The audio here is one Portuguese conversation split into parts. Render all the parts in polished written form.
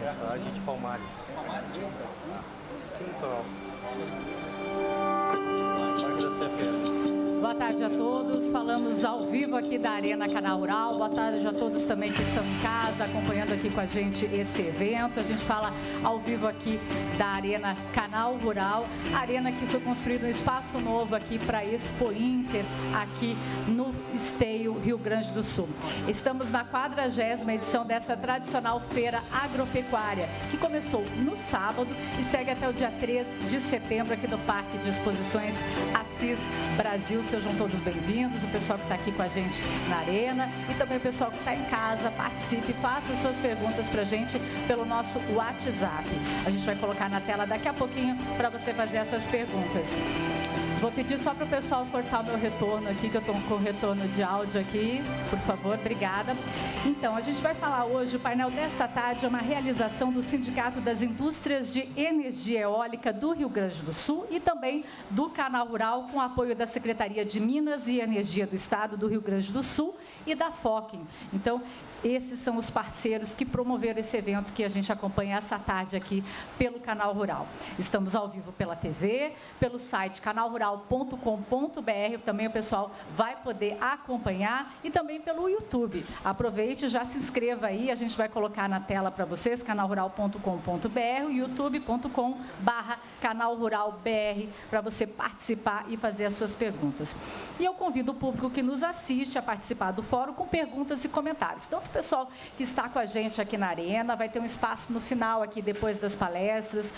A gente Palmares. Então, boa tarde a todos, falamos ao vivo aqui da Arena Canal Rural. Boa tarde a todos também que estão em casa, acompanhando aqui com a gente esse evento. A gente fala ao vivo aqui da Arena Canal Rural, a arena que foi construída um espaço novo aqui para a Expo Inter, aqui no Esteio, Rio Grande do Sul. Estamos na 40ª edição dessa tradicional feira agropecuária, que começou no sábado e segue até o dia 3 de setembro aqui no Parque de Exposições Assis Brasil. Sejam todos bem-vindos, o pessoal que está aqui com a gente na arena e também o pessoal que está em casa, participe, faça suas perguntas para a gente pelo nosso WhatsApp. A gente vai colocar na tela daqui a pouquinho para você fazer essas perguntas. Vou pedir só para o pessoal cortar o meu retorno aqui, que eu estou com retorno de áudio aqui, por favor, obrigada. Então, a gente vai falar hoje, o painel desta tarde é uma realização do Sindicato das Indústrias de Energia Eólica do Rio Grande do Sul e também do Canal Rural, com apoio da Secretaria de Minas e Energia do Estado do Rio Grande do Sul e da FOCIN. Então, esses são os parceiros que promoveram esse evento que a gente acompanha essa tarde aqui pelo Canal Rural. Estamos ao vivo pela TV, pelo site canalrural.com.br, também o pessoal vai poder acompanhar e também pelo YouTube. Aproveite, já se inscreva aí, a gente vai colocar na tela para vocês, canalrural.com.br, youtube.com/canalruralbr, para você participar e fazer as suas perguntas. E eu convido o público que nos assiste a participar do fórum com perguntas e comentários. Tanto o pessoal que está com a gente aqui na arena, vai ter um espaço no final aqui, depois das palestras,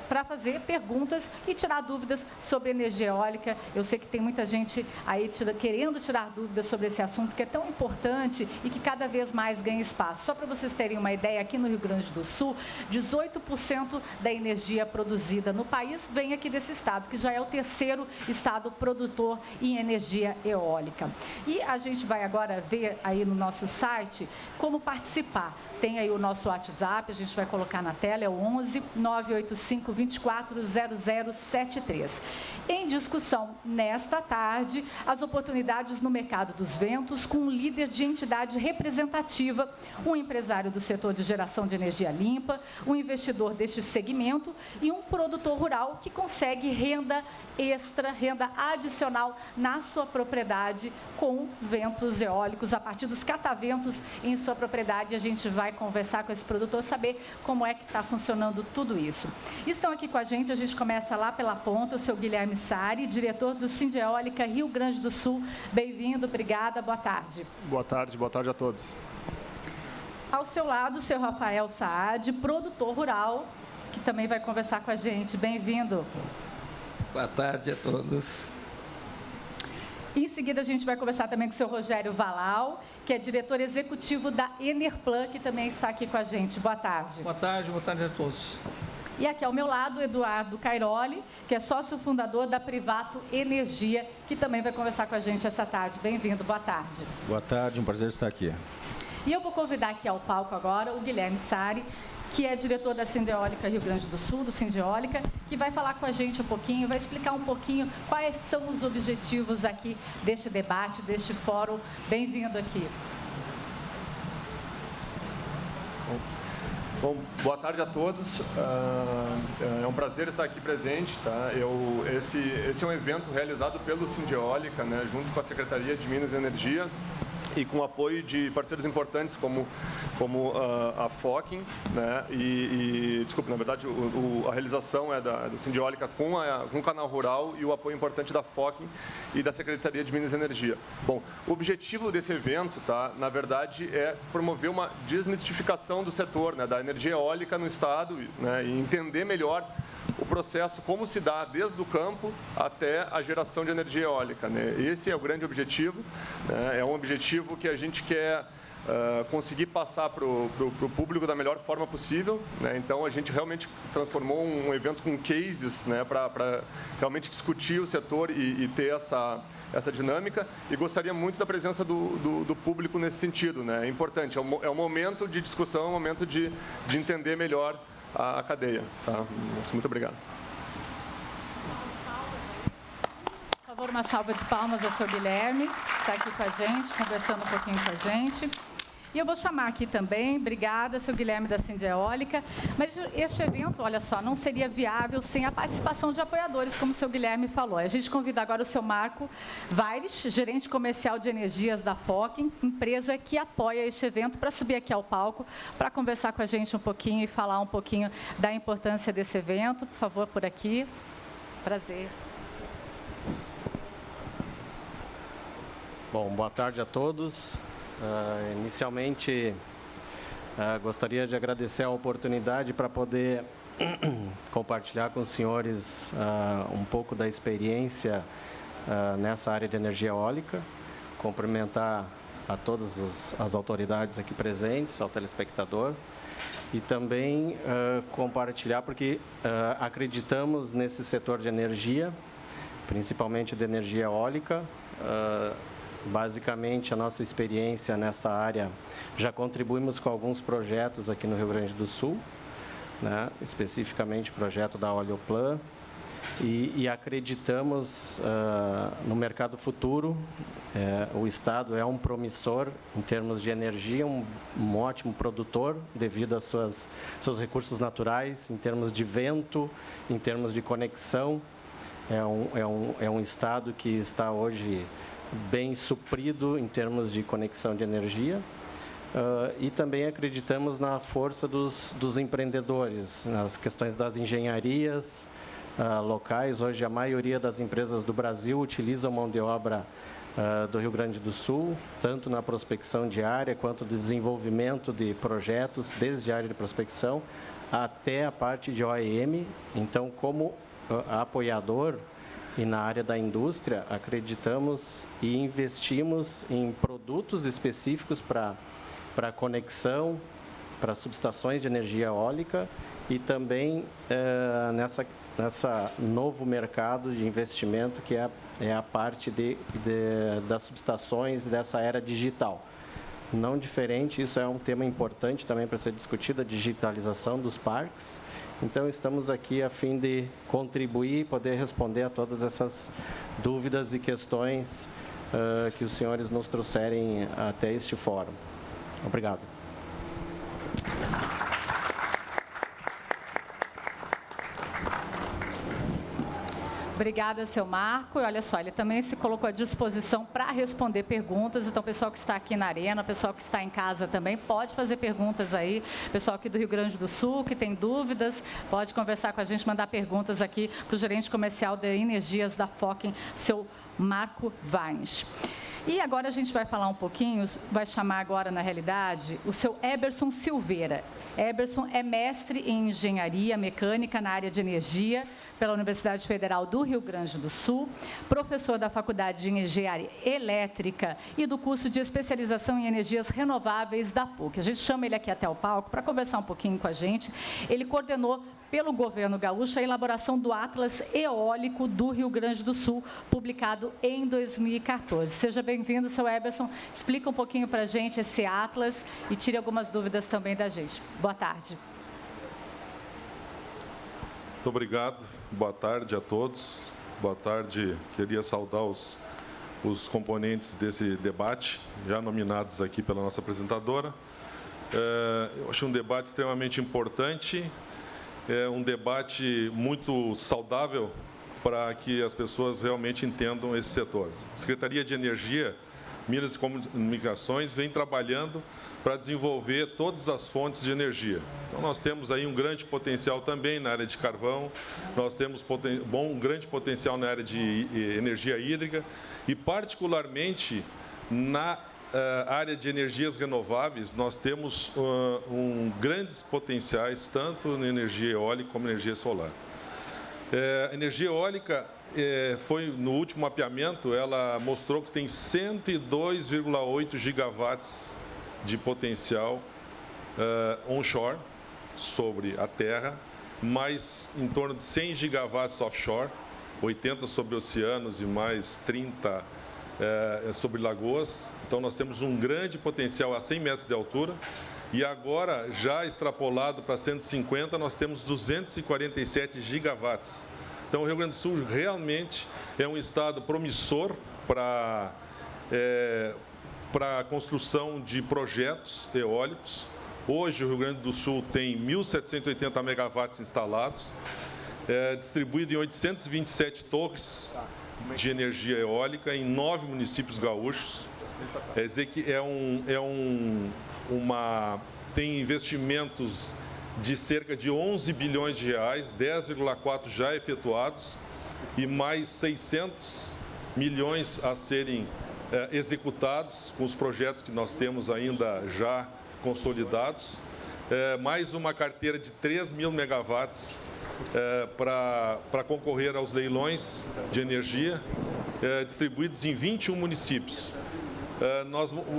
para fazer perguntas e tirar dúvidas sobre energia eólica. Eu sei que tem muita gente aí querendo tirar dúvidas sobre esse assunto, que é tão importante e que cada vez mais ganha espaço. Só para vocês terem uma ideia, aqui no Rio Grande do Sul, 18% da energia produzida no país vem aqui desse estado, que já é o terceiro estado produtor em energia eólica. E a gente vai agora ver aí no nosso site como participar. Tem aí o nosso WhatsApp, a gente vai colocar na tela, é o 11 985 24 0073. Em discussão nesta tarde, as oportunidades no mercado dos ventos com um líder de entidade representativa, um empresário do setor de geração de energia limpa, um investidor deste segmento e um produtor rural que consegue renda extra, renda adicional na sua propriedade com ventos eólicos, a partir dos cataventos em sua propriedade. A gente vai conversar com esse produtor, saber como é que está funcionando tudo isso. Estão aqui com a gente começa lá pela ponta, o seu Guilherme Sari, diretor do Sindeólica Rio Grande do Sul. Bem-vindo, obrigada, boa tarde. Boa tarde a todos. Ao seu lado, o seu Rafael Saad, produtor rural, que também vai conversar com a gente. Bem-vindo. Boa tarde a todos. Em seguida, a gente vai conversar também com o seu Rogério Valal, que é diretor executivo da Enerplan, que também está aqui com a gente. Boa tarde. Boa tarde a todos. E aqui ao meu lado, Eduardo Cairoli, que é sócio fundador da Privato Energia, que também vai conversar com a gente essa tarde. Bem-vindo, boa tarde. Boa tarde, um prazer estar aqui. E eu vou convidar aqui ao palco agora o Guilherme Sari, que é diretor da Sindeólica Rio Grande do Sul, do Sindeólica, que vai falar com a gente um pouquinho, vai explicar um pouquinho quais são os objetivos aqui deste debate, deste fórum. Bem-vindo aqui. Bom, boa tarde a todos. É um prazer estar aqui presente. Tá? Esse é um evento realizado pelo Sindeólica, né, junto com a Secretaria de Minas e Energia, e com o apoio de parceiros importantes como a FOCIN, né? Desculpa, na verdade, a realização é do Sindeólica com o Canal Rural e o apoio importante da FOCIN e da Secretaria de Minas e Energia. Bom, o objetivo desse evento, tá, na verdade, é promover uma desmistificação do setor, né, da energia eólica no estado, né, e entender melhor o processo, como se dá desde o campo até a geração de energia eólica, né? Esse é o grande objetivo, né? É um objetivo que a gente quer conseguir passar para o público da melhor forma possível, né? Então, a gente realmente transformou um evento com cases, né, para realmente discutir o setor e ter essa dinâmica, e gostaria muito da presença do público nesse sentido, né? É importante, é um momento de discussão, é um momento de entender melhor a cadeia. Tá? Muito obrigado. Por favor, uma salva de palmas ao seu Guilherme, que está aqui com a gente, conversando um pouquinho com a gente. E eu vou chamar aqui também, obrigada, seu Guilherme da Sindeólica, mas este evento, olha só, não seria viável sem a participação de apoiadores, como o seu Guilherme falou. A gente convida agora o seu Marco Vaires, gerente comercial de energias da Focking, empresa que apoia este evento, para subir aqui ao palco, para conversar com a gente um pouquinho e falar um pouquinho da importância desse evento. Por favor, por aqui. Prazer. Bom, boa tarde a todos. Inicialmente, gostaria de agradecer a oportunidade para poder compartilhar com os senhores um pouco da experiência nessa área de energia eólica, cumprimentar a todas as autoridades aqui presentes, ao telespectador, e também compartilhar porque acreditamos nesse setor de energia, principalmente de energia eólica. Basicamente, a nossa experiência nessa área, já contribuímos com alguns projetos aqui no Rio Grande do Sul, né? Especificamente o projeto da Oleoplan, e acreditamos no mercado futuro. O Estado é um promissor em termos de energia, um ótimo produtor devido aos seus recursos naturais, em termos de vento, em termos de conexão. É um Estado que está hoje bem suprido em termos de conexão de energia, e também acreditamos na força dos empreendedores, nas questões das engenharias locais. Hoje a maioria das empresas do Brasil utilizam mão de obra do Rio Grande do Sul, tanto na prospecção de área quanto de desenvolvimento de projetos, desde a área de prospecção até a parte de OEM. Então, como apoiador e na área da indústria, acreditamos e investimos em produtos específicos para conexão, para subestações de energia eólica, e também nessa novo mercado de investimento que é a parte das subestações dessa era digital. Não diferente, isso é um tema importante também para ser discutido, a digitalização dos parques. Então, estamos aqui a fim de contribuir e poder responder a todas essas dúvidas e questões que os senhores nos trouxerem até este fórum. Obrigado. Obrigada, seu Marco. E olha só, ele também se colocou à disposição para responder perguntas. Então, o pessoal que está aqui na arena, o pessoal que está em casa também, pode fazer perguntas aí. O pessoal aqui do Rio Grande do Sul, que tem dúvidas, pode conversar com a gente, mandar perguntas aqui para o gerente comercial de energias da Focking, seu Marco Vaires. E agora a gente vai falar um pouquinho, vai chamar agora, na realidade, o seu Eberson Silveira. Eberson é mestre em engenharia mecânica na área de energia pela Universidade Federal do Rio Grande do Sul, professor da Faculdade de Engenharia Elétrica e do curso de especialização em energias renováveis da PUC. A gente chama ele aqui até o palco para conversar um pouquinho com a gente. Ele coordenou pelo governo gaúcho a elaboração do Atlas Eólico do Rio Grande do Sul, publicado em 2014. Seja bem-vindo, seu Eberson. Explica um pouquinho para a gente esse Atlas e tire algumas dúvidas também da gente. Boa tarde. Muito obrigado. Boa tarde a todos. Boa tarde. Queria saudar os componentes desse debate, já nominados aqui pela nossa apresentadora. Eu acho um debate extremamente importante. É um debate muito saudável para que as pessoas realmente entendam esse setor. A Secretaria de Energia, Minas e Comunicações vem trabalhando para desenvolver todas as fontes de energia. Então, nós temos aí um grande potencial também na área de carvão, nós temos um grande potencial na área de energia hídrica e, particularmente, na área de energias renováveis, nós temos grandes potenciais, tanto na energia eólica como na energia solar. A energia eólica, foi no último mapeamento, ela mostrou que tem 102,8 gigawatts de potencial onshore, sobre a terra, mais em torno de 100 gigawatts offshore, 80 sobre oceanos e mais 30 sobre lagoas. Então, nós temos um grande potencial a 100 metros de altura e agora, já extrapolado para 150, nós temos 247 gigawatts. Então, o Rio Grande do Sul realmente é um estado promissor para para a construção de projetos eólicos. Hoje, o Rio Grande do Sul tem 1.780 megawatts instalados, distribuído em 827 torres de energia eólica em 9 municípios gaúchos. Quer dizer que tem investimentos de cerca de 11 bilhões de reais, 10,4 já efetuados e mais 600 milhões a serem executados com os projetos que nós temos ainda já consolidados. Mais uma carteira de 3 mil megawatts para concorrer aos leilões de energia, distribuídos em 21 municípios.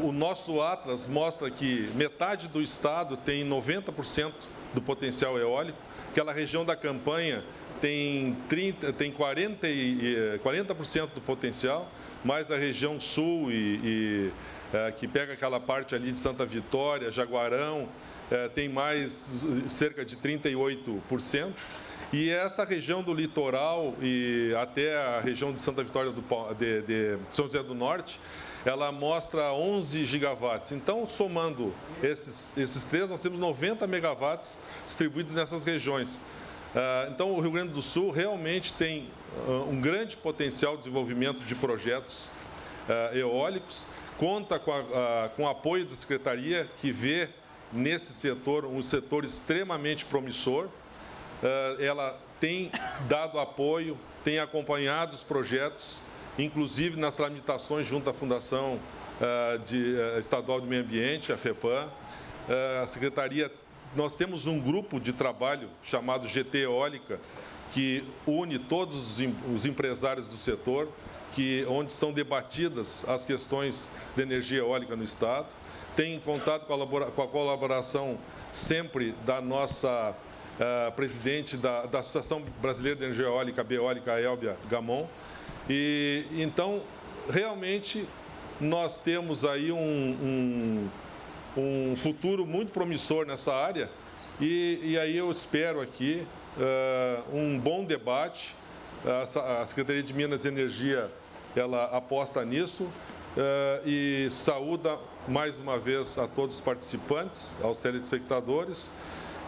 O nosso Atlas mostra que metade do estado tem 90% do potencial eólico, aquela região da campanha tem 40% do potencial, mais a região sul que pega aquela parte ali de Santa Vitória, Jaguarão, tem mais cerca de 38%. E essa região do litoral e até a região de Santa Vitória de São José do Norte, ela mostra 11 gigawatts. Então, somando esses três, nós temos 90 megawatts distribuídos nessas regiões. Então, o Rio Grande do Sul realmente tem um grande potencial de desenvolvimento de projetos eólicos, conta com o apoio da Secretaria, que vê nesse setor um setor extremamente promissor. Ela tem dado apoio, tem acompanhado os projetos, inclusive nas tramitações junto à Fundação Estadual do Meio Ambiente, a FEPAM. A Secretaria, nós temos um grupo de trabalho chamado GT Eólica, que une todos os empresários do setor, onde são debatidas as questões de energia eólica no Estado. Tem contado com a colaboração sempre da nossa presidente da Associação Brasileira de Energia Eólica, a Beólica, a Elbia Gamon. E então, realmente, nós temos aí um futuro muito promissor nessa área e aí eu espero aqui um bom debate. A Secretaria de Minas e Energia, ela aposta nisso e saúda mais uma vez a todos os participantes, aos telespectadores,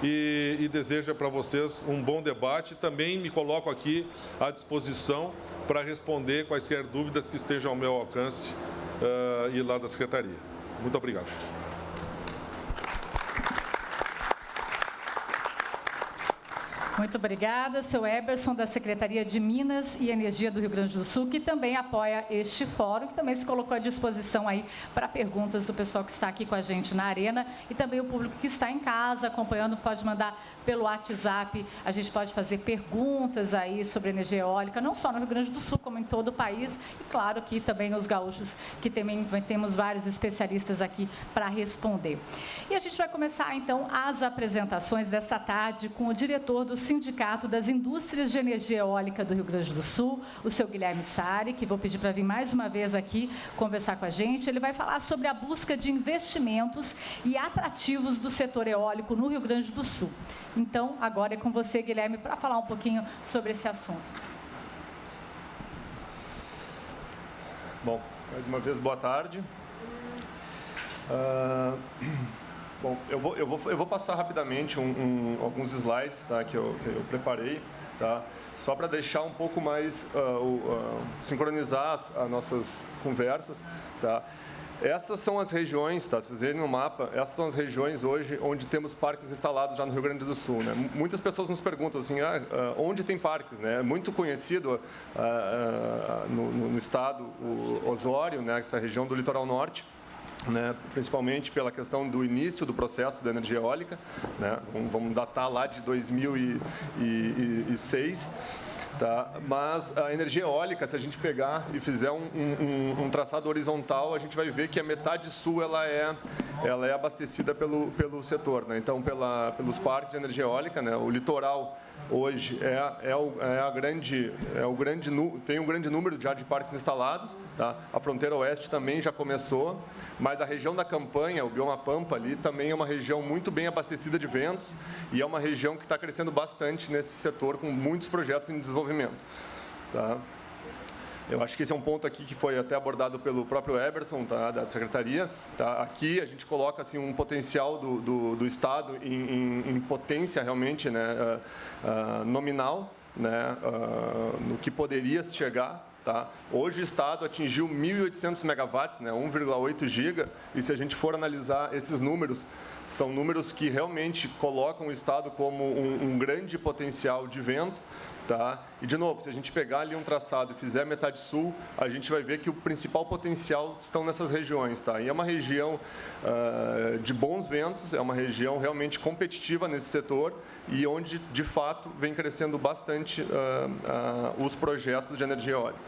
e deseja para vocês um bom debate. Também me coloco aqui à disposição para responder quaisquer dúvidas que estejam ao meu alcance e lá da Secretaria. Muito obrigado. Muito obrigada, seu Eberson, da Secretaria de Minas e Energia do Rio Grande do Sul, que também apoia este fórum, que também se colocou à disposição aí para perguntas do pessoal que está aqui com a gente na arena e também o público que está em casa acompanhando, pode mandar pelo WhatsApp, a gente pode fazer perguntas aí sobre energia eólica, não só no Rio Grande do Sul, como em todo o país, e claro, aqui também os gaúchos, que também temos vários especialistas aqui para responder. E a gente vai começar, então, as apresentações desta tarde com o diretor do Sindicato das Indústrias de Energia Eólica do Rio Grande do Sul, o seu Guilherme Sari, que vou pedir para vir mais uma vez aqui conversar com a gente. Ele vai falar sobre a busca de investimentos e atrativos do setor eólico no Rio Grande do Sul. Então, agora é com você, Guilherme, para falar um pouquinho sobre esse assunto. Bom, mais uma vez, boa tarde. Bom, eu vou passar rapidamente alguns slides, tá, que eu preparei, tá, só para deixar um pouco mais, sincronizar as nossas conversas. Tá. Essas são as regiões, tá, se vocês verem no mapa, essas são as regiões hoje onde temos parques instalados já no Rio Grande do Sul. Né? Muitas pessoas nos perguntam assim, onde tem parques? Né? É muito conhecido no estado o Osório, né, essa região do litoral norte, né, principalmente pela questão do início do processo da energia eólica, né, vamos datar lá de 2006, tá? Mas a energia eólica, se a gente pegar e fizer um traçado horizontal, a gente vai ver que a metade sul ela é abastecida pelo setor, né? Então pelos parques de energia eólica, né? O litoral hoje tem um grande número já de parques instalados, tá? A fronteira oeste também já começou, mas a região da campanha, o bioma Pampa ali, também é uma região muito bem abastecida de ventos e é uma região que está crescendo bastante nesse setor com muitos projetos em desenvolvimento. Tá? Eu acho que esse é um ponto aqui que foi até abordado pelo próprio Eberson, tá, da Secretaria. Tá? Aqui a gente coloca assim, um potencial do Estado em potência realmente, né, nominal, né, no que poderia chegar. Tá? Hoje o Estado atingiu 1.800 megawatts, né, 1,8 giga, e se a gente for analisar esses números, são números que realmente colocam o Estado como um grande potencial de vento. Tá? E, de novo, se a gente pegar ali um traçado e fizer metade sul, a gente vai ver que o principal potencial estão nessas regiões. Tá? E é uma região de bons ventos, é uma região realmente competitiva nesse setor e onde, de fato, vem crescendo bastante os projetos de energia eólica.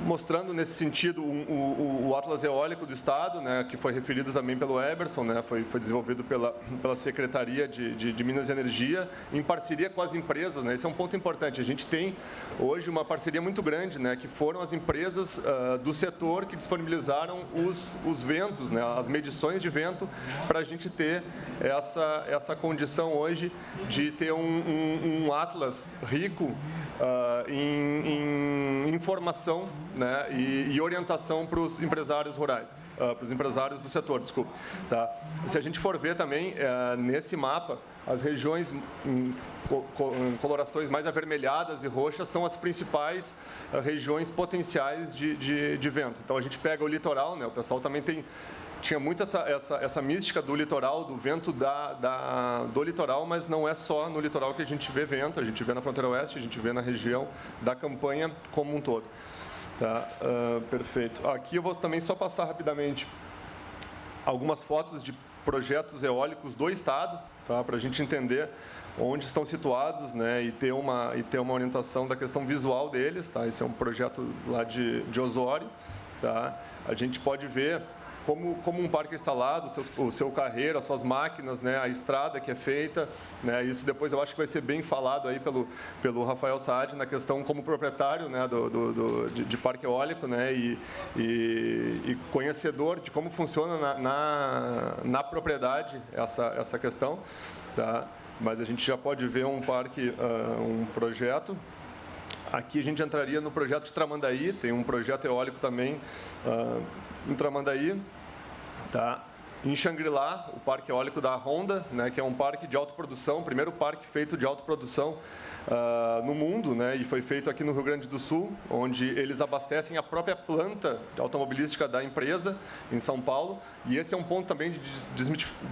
Mostrando nesse sentido o Atlas Eólico do Estado, né, que foi referido também pelo Eberson, né, foi desenvolvido pela Secretaria de Minas e Energia, em parceria com as empresas. Né, esse é um ponto importante. A gente tem hoje uma parceria muito grande, né, que foram as empresas do setor que disponibilizaram os ventos, né, as medições de vento, para a gente ter essa condição hoje de ter um Atlas rico em informação, né, e orientação para os empresários rurais, para os empresários do setor, desculpe. Tá? Se a gente for ver também, nesse mapa, as regiões em colorações mais avermelhadas e roxas são as principais regiões potenciais de vento. Então, a gente pega o litoral, né, o pessoal também tinha muito essa mística do litoral, do vento do litoral, mas não é só no litoral que a gente vê vento, a gente vê na fronteira oeste, a gente vê na região da campanha como um todo. Tá? Perfeito. Aqui eu vou também só passar rapidamente algumas fotos de projetos eólicos do Estado, tá? Para a gente entender onde estão situados, né? E ter uma orientação da questão visual deles. Tá? Esse é um projeto lá de Osório. Tá? A gente pode ver como um parque instalado, o seu carreiro, as suas máquinas, né, a estrada que é feita, né, isso depois eu acho que vai ser bem falado aí pelo Rafael Saad na questão como proprietário, né, de parque eólico, né, e conhecedor de como funciona na propriedade essa questão, tá? Mas a gente já pode ver um parque, um projeto. Aqui a gente entraria no projeto de Tramandaí, tem um projeto eólico também em Tramandaí. Tá? Em Xangri-Lá, o parque eólico da Honda, né, que é um parque de autoprodução, o primeiro parque feito de autoprodução no mundo, né, e foi feito aqui no Rio Grande do Sul, onde eles abastecem a própria planta automobilística da empresa, em São Paulo. E esse é um ponto também de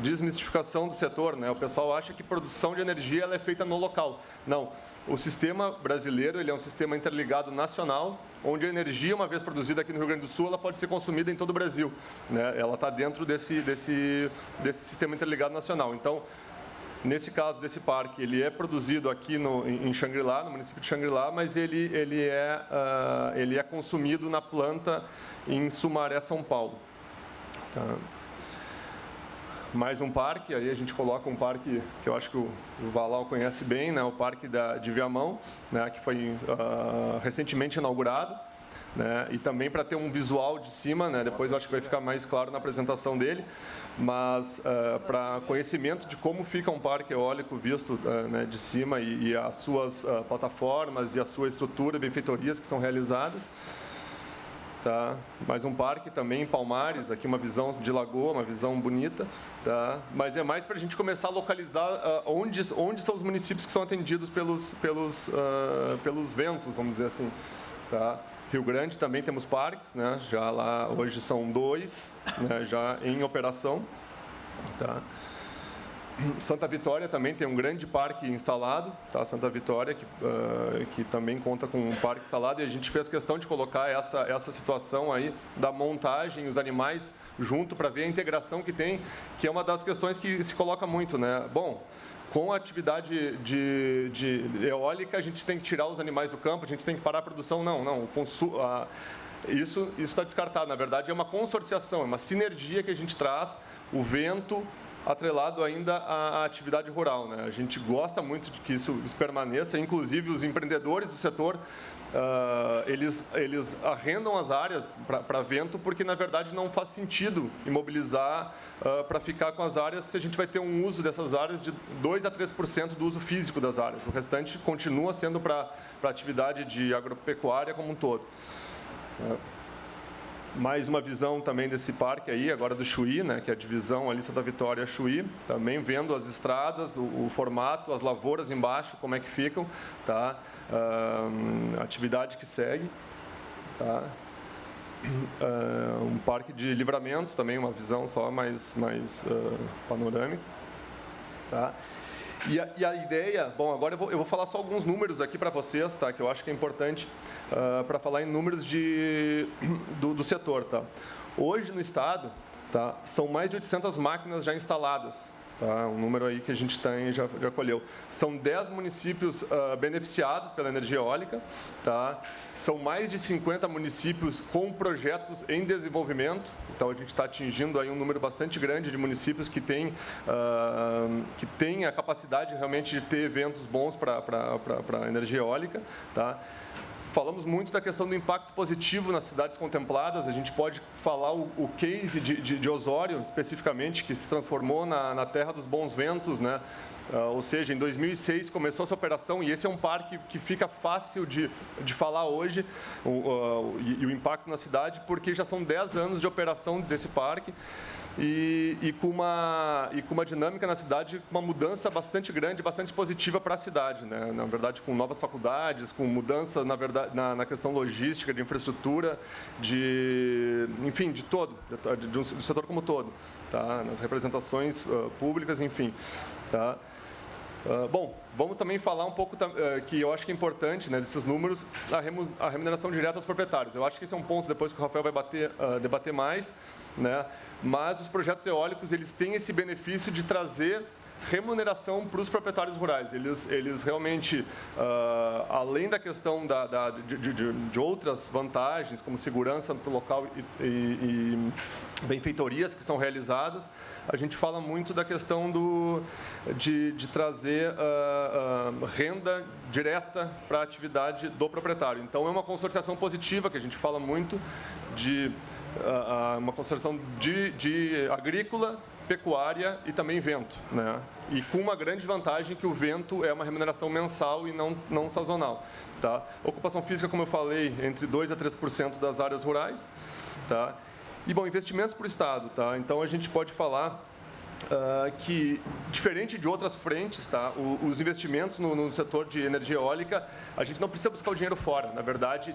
desmistificação do setor. Né? O pessoal acha que produção de energia ela é feita no local. Não. O sistema brasileiro ele é um sistema interligado nacional, onde a energia, uma vez produzida aqui no Rio Grande do Sul, ela pode ser consumida em todo o Brasil. Né? Ela está dentro desse sistema interligado nacional. Então, nesse caso desse parque, ele é produzido aqui em Xangri-Lá, no município de Xangri-Lá, mas ele é consumido na planta em Sumaré, São Paulo. Tá? Mais um parque, aí a gente coloca um parque que eu acho que o Valal conhece bem, né, o Parque de Viamão, né, que foi recentemente inaugurado, né, e também para ter um visual de cima, né, depois eu acho que vai ficar mais claro na apresentação dele, mas para conhecimento de como fica um parque eólico visto né, de cima e as suas plataformas e a sua estrutura, benfeitorias que são realizadas. Tá? Mais um parque também em Palmares, aqui uma visão de lagoa, uma visão bonita, tá? Mas é mais para a gente começar a localizar onde são os municípios que são atendidos pelos ventos, vamos dizer assim. Tá? Rio Grande também temos parques, né? Já lá hoje são 2, né? Já em operação. Tá? Santa Vitória também tem um grande parque instalado, tá? Santa Vitória, que também conta com um parque instalado, e a gente fez questão de colocar essa situação aí da montagem, os animais junto, para ver a integração que tem, que é uma das questões que se coloca muito, né? Bom, com a atividade de eólica, a gente tem que tirar os animais do campo, a gente tem que parar a produção. Não. Isso está descartado. Na verdade, é uma consorciação, é uma sinergia que a gente traz, o vento atrelado ainda à atividade rural. Né? A gente gosta muito de que isso permaneça, inclusive os empreendedores do setor eles arrendam as áreas para vento porque, na verdade, não faz sentido imobilizar para ficar com as áreas se a gente vai ter um uso dessas áreas de 2 a 3% do uso físico das áreas. O restante continua sendo para atividade de agropecuária como um todo. Mais uma visão também desse parque aí, agora do Chuí, né, que é a divisão ali Santa Vitória Chuí, também vendo as estradas, o formato, as lavouras embaixo, como é que ficam, tá? A atividade que segue, tá? Um parque de Livramento também, uma visão só mais panorâmica, tá? E a ideia, bom, agora eu vou falar só alguns números aqui para vocês, tá? Que eu acho que é importante para falar em números do setor, tá? Hoje no estado, tá? São mais de 800 máquinas já instaladas, tá? Um número aí que a gente tem, já colheu. São 10 municípios beneficiados pela energia eólica, tá? São mais de 50 municípios com projetos em desenvolvimento. Então, a gente está atingindo aí um número bastante grande de municípios que tem a capacidade realmente de ter eventos bons para a energia eólica, tá? Falamos muito da questão do impacto positivo nas cidades contempladas. A gente pode falar o case de Osório, especificamente, que se transformou na terra dos bons ventos, né? Ou seja, em 2006 começou essa operação, e esse é um parque que fica fácil de falar hoje, e o impacto na cidade, porque já são 10 anos de operação desse parque. E com uma dinâmica na cidade, uma mudança bastante grande, bastante positiva para a cidade, né? Na verdade, com novas faculdades, com mudança, na verdade, na questão logística, de infraestrutura, enfim, de todo, do setor como todo, tá? Nas representações públicas, enfim, tá? Bom, vamos também falar um pouco, que eu acho que é importante, né, desses números, a remuneração direta aos proprietários. Eu acho que esse é um ponto depois que o Rafael vai debater mais, né? Mas os projetos eólicos, eles têm esse benefício de trazer remuneração para os proprietários rurais. Eles realmente, além da questão de outras vantagens, como segurança para o local e benfeitorias que são realizadas, a gente fala muito da questão de trazer renda direta para a atividade do proprietário. Então, é uma consorciação positiva, que a gente fala muito de uma consorciação de agrícola, pecuária e também vento, né? E com uma grande vantagem que o vento é uma remuneração mensal e não sazonal, tá? Ocupação física, como eu falei, entre 2 a 3% das áreas rurais, tá? E, bom, investimentos para o Estado, tá? Então, a gente pode falar que, diferente de outras frentes, tá? Os investimentos no setor de energia eólica, a gente não precisa buscar o dinheiro fora. Na verdade,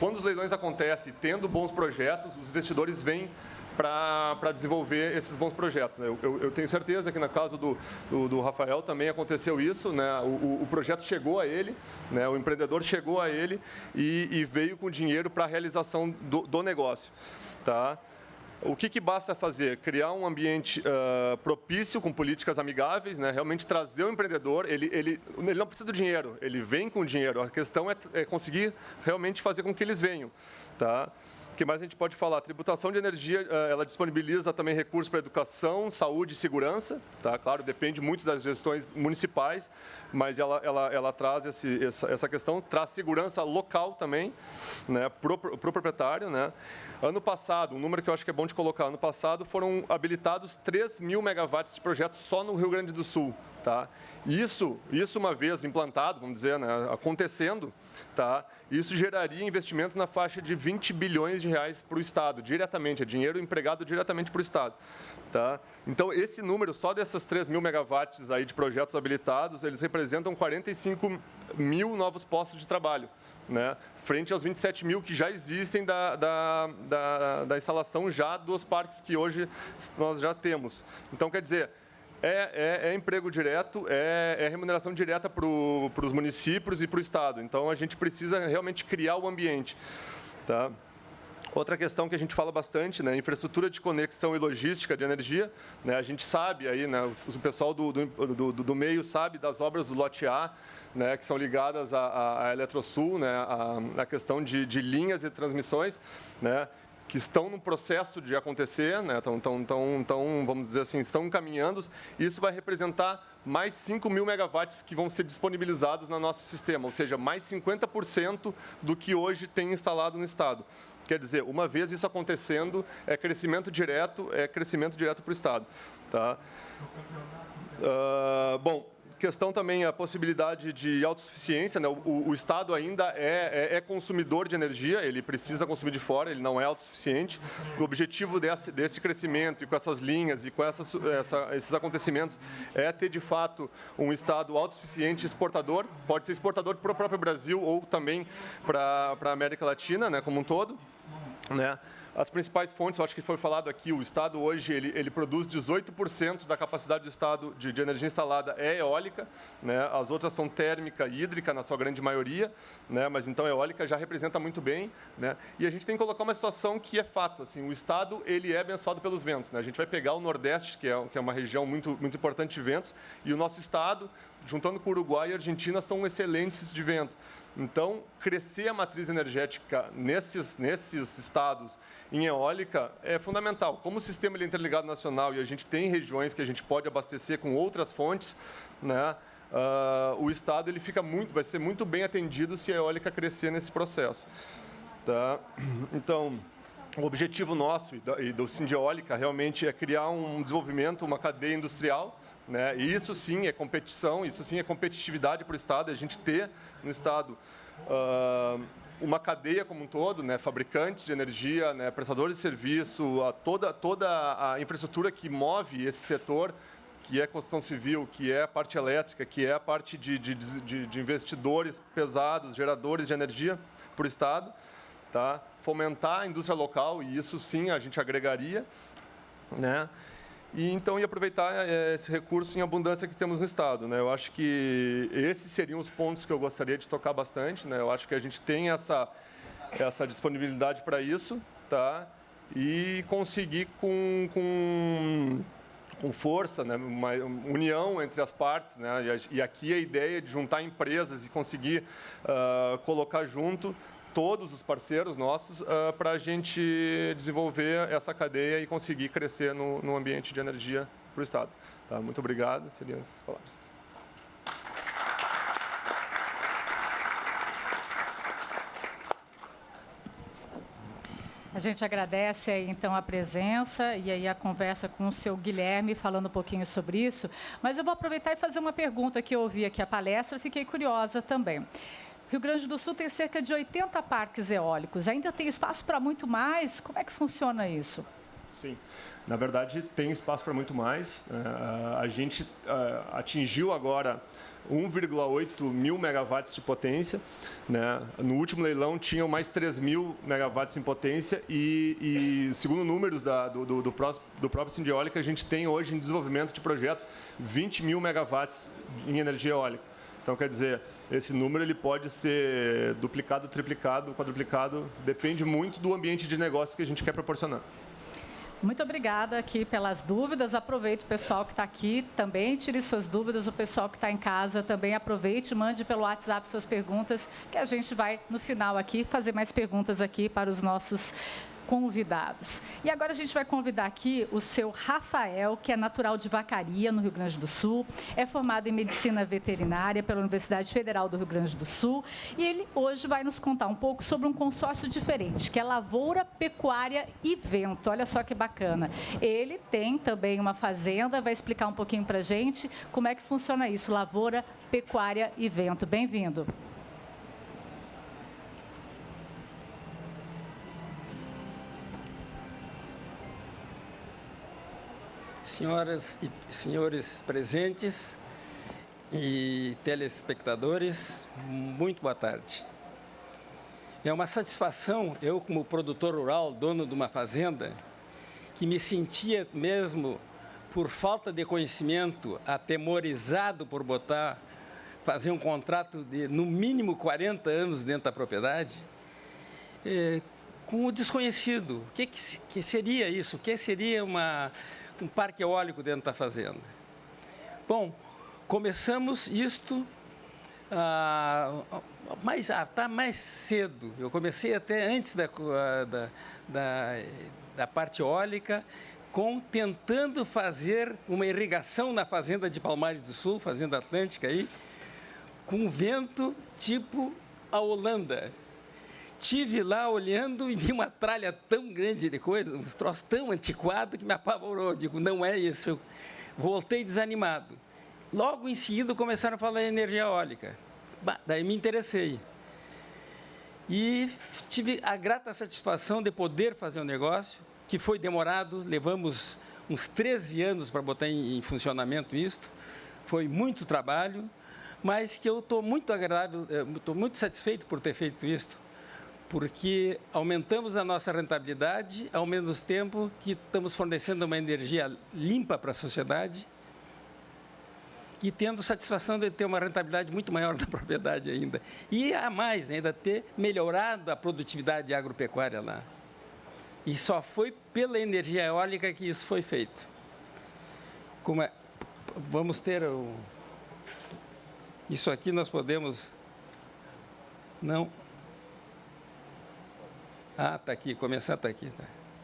quando os leilões acontecem, tendo bons projetos, os investidores vêm para desenvolver esses bons projetos, né? Eu tenho certeza que, no caso do Rafael, também aconteceu isso, né? O projeto chegou a ele, né? O empreendedor chegou a ele e veio com dinheiro para a realização do negócio, tá? O que basta fazer? Criar um ambiente propício, com políticas amigáveis, né? Realmente trazer o empreendedor, ele não precisa do dinheiro, ele vem com o dinheiro. A questão é conseguir realmente fazer com que eles venham, tá? O que mais a gente pode falar? A tributação de energia, ela disponibiliza também recursos para educação, saúde e segurança, tá? Claro, depende muito das gestões municipais, mas ela traz essa questão, traz segurança local também, né, para o proprietário, né? Ano passado, um número que eu acho que é bom de colocar, ano passado foram habilitados 3.000 megawatts de projetos só no Rio Grande do Sul, tá? Isso uma vez implantado, vamos dizer, né, acontecendo, tá? Isso geraria investimento na faixa de 20 bilhões de reais para o Estado, diretamente, é dinheiro empregado diretamente para o Estado, tá? Então, esse número, só dessas 3.000 megawatts aí de projetos habilitados, eles representam 45 mil novos postos de trabalho, né? Frente aos 27 mil que já existem da instalação já dos parques que hoje nós já temos. Então, quer dizer, é emprego direto, é remuneração direta para os municípios e para o Estado. Então, a gente precisa realmente criar o ambiente, tá? Outra questão que a gente fala bastante, né, infraestrutura de conexão e logística de energia, né? A gente sabe aí, né, o pessoal do meio sabe das obras do lote A, né, que são ligadas à Eletrosul, né, a questão de linhas e transmissões, né? que estão no processo de acontecer, né? Vamos dizer assim, estão encaminhando. Isso vai representar mais 5.000 megawatts que vão ser disponibilizados no nosso sistema, ou seja, mais 50% do que hoje tem instalado no Estado. Quer dizer, uma vez isso acontecendo, é crescimento direto para o Estado. Tá? Bom, questão também a possibilidade de autossuficiência, né? O Estado ainda é consumidor de energia, ele precisa consumir de fora, ele não é autossuficiente. O objetivo desse crescimento e com essas linhas e com esses acontecimentos é ter, de fato, um Estado autossuficiente exportador, pode ser exportador para o próprio Brasil ou também para a América Latina, né, como um todo. Né? As principais fontes, eu acho que foi falado aqui, o Estado hoje ele produz 18% da capacidade do Estado de energia instalada é eólica, né? As outras são térmica e hídrica, na sua grande maioria, né? Mas então a eólica já representa muito bem, né? E a gente tem que colocar uma situação que é fato, assim, o Estado ele é abençoado pelos ventos, né? A gente vai pegar o Nordeste, que é uma região muito importante de ventos, e o nosso Estado, juntando com o Uruguai e a Argentina, são excelentes de vento. Então, crescer a matriz energética nesses estados em eólica é fundamental. Como o sistema ele é interligado nacional e a gente tem regiões que a gente pode abastecer com outras fontes, né, o estado ele vai ser muito bem atendido se a eólica crescer nesse processo. Tá? Então, o objetivo nosso e do Sindeólica realmente é criar um desenvolvimento, uma cadeia industrial, né? E isso sim é competição, isso sim é competitividade para o Estado, a gente ter no Estado uma cadeia como um todo, né? Fabricantes de energia, né? Prestadores de serviço, toda a infraestrutura que move esse setor, que é construção civil, que é a parte elétrica, que é a parte de investidores pesados, geradores de energia para o Estado, tá? Fomentar a indústria local, e isso sim a gente agregaria, né? E então, aproveitar esse recurso em abundância que temos no Estado, né? Eu acho que esses seriam os pontos que eu gostaria de tocar bastante, né? Eu acho que a gente tem essa disponibilidade para isso, tá? E conseguir com força, né? Uma união entre as partes, né? E aqui a ideia de juntar empresas e conseguir colocar junto todos os parceiros nossos para a gente desenvolver essa cadeia e conseguir crescer no ambiente de energia para o Estado. Tá? Muito obrigado. Seriam essas palavras. A gente agradece aí, então, a presença e aí a conversa com o seu Guilherme, falando um pouquinho sobre isso. Mas eu vou aproveitar e fazer uma pergunta que eu ouvi aqui a palestra, fiquei curiosa também. Rio Grande do Sul tem cerca de 80 parques eólicos. Ainda tem espaço para muito mais? Como é que funciona isso? Sim, na verdade tem espaço para muito mais. A gente atingiu agora 1,8 mil megawatts de potência, né? No último leilão tinham mais 3.000 megawatts em potência e segundo números do próprio Sindeólica, a gente tem hoje em desenvolvimento de projetos 20 mil megawatts em energia eólica. Então, quer dizer, esse número ele pode ser duplicado, triplicado, quadruplicado, depende muito do ambiente de negócio que a gente quer proporcionar. Muito obrigada aqui pelas dúvidas. Aproveite o pessoal que está aqui também, tire suas dúvidas. O pessoal que está em casa também aproveite, mande pelo WhatsApp suas perguntas, que a gente vai, no final aqui, fazer mais perguntas aqui para os nossos convidados. E agora a gente vai convidar aqui o seu Rafael, que é natural de Vacaria, no Rio Grande do Sul, é formado em Medicina Veterinária pela Universidade Federal do Rio Grande do Sul e ele hoje vai nos contar um pouco sobre um consórcio diferente, que é Lavoura, Pecuária e Vento. Olha só que bacana. Ele tem também uma fazenda, vai explicar um pouquinho para a gente como é que funciona isso, Lavoura, Pecuária e Vento. Bem-vindo. Senhoras e senhores presentes e telespectadores, muito boa tarde. É uma satisfação, eu como produtor rural, dono de uma fazenda, que me sentia mesmo, por falta de conhecimento, atemorizado por fazer um contrato de, no mínimo, 40 anos dentro da propriedade, com o desconhecido. O que seria isso? O que seria um parque eólico dentro da fazenda? Bom, começamos isto mais cedo. Eu comecei até antes da parte eólica, tentando fazer uma irrigação na fazenda de Palmares do Sul, fazenda atlântica aí, com vento tipo a Holanda. Tive lá olhando e vi uma tralha tão grande de coisa, uns troços tão antiquados que me apavorou. Digo, não é isso. Eu voltei desanimado. Logo em seguida começaram a falar em energia eólica. Daí me interessei. E tive a grata satisfação de poder fazer um negócio, que foi demorado, levamos uns 13 anos para botar em funcionamento isto. Foi muito trabalho, mas que eu estou muito agradável, estou muito satisfeito por ter feito isto, porque aumentamos a nossa rentabilidade, ao mesmo tempo que estamos fornecendo uma energia limpa para a sociedade e tendo satisfação de ter uma rentabilidade muito maior da propriedade ainda. E, a mais, ainda ter melhorado a produtividade agropecuária lá. E só foi pela energia eólica que isso foi feito. Vamos ter isso aqui nós podemos... Não... Ah, está aqui, começar está aqui,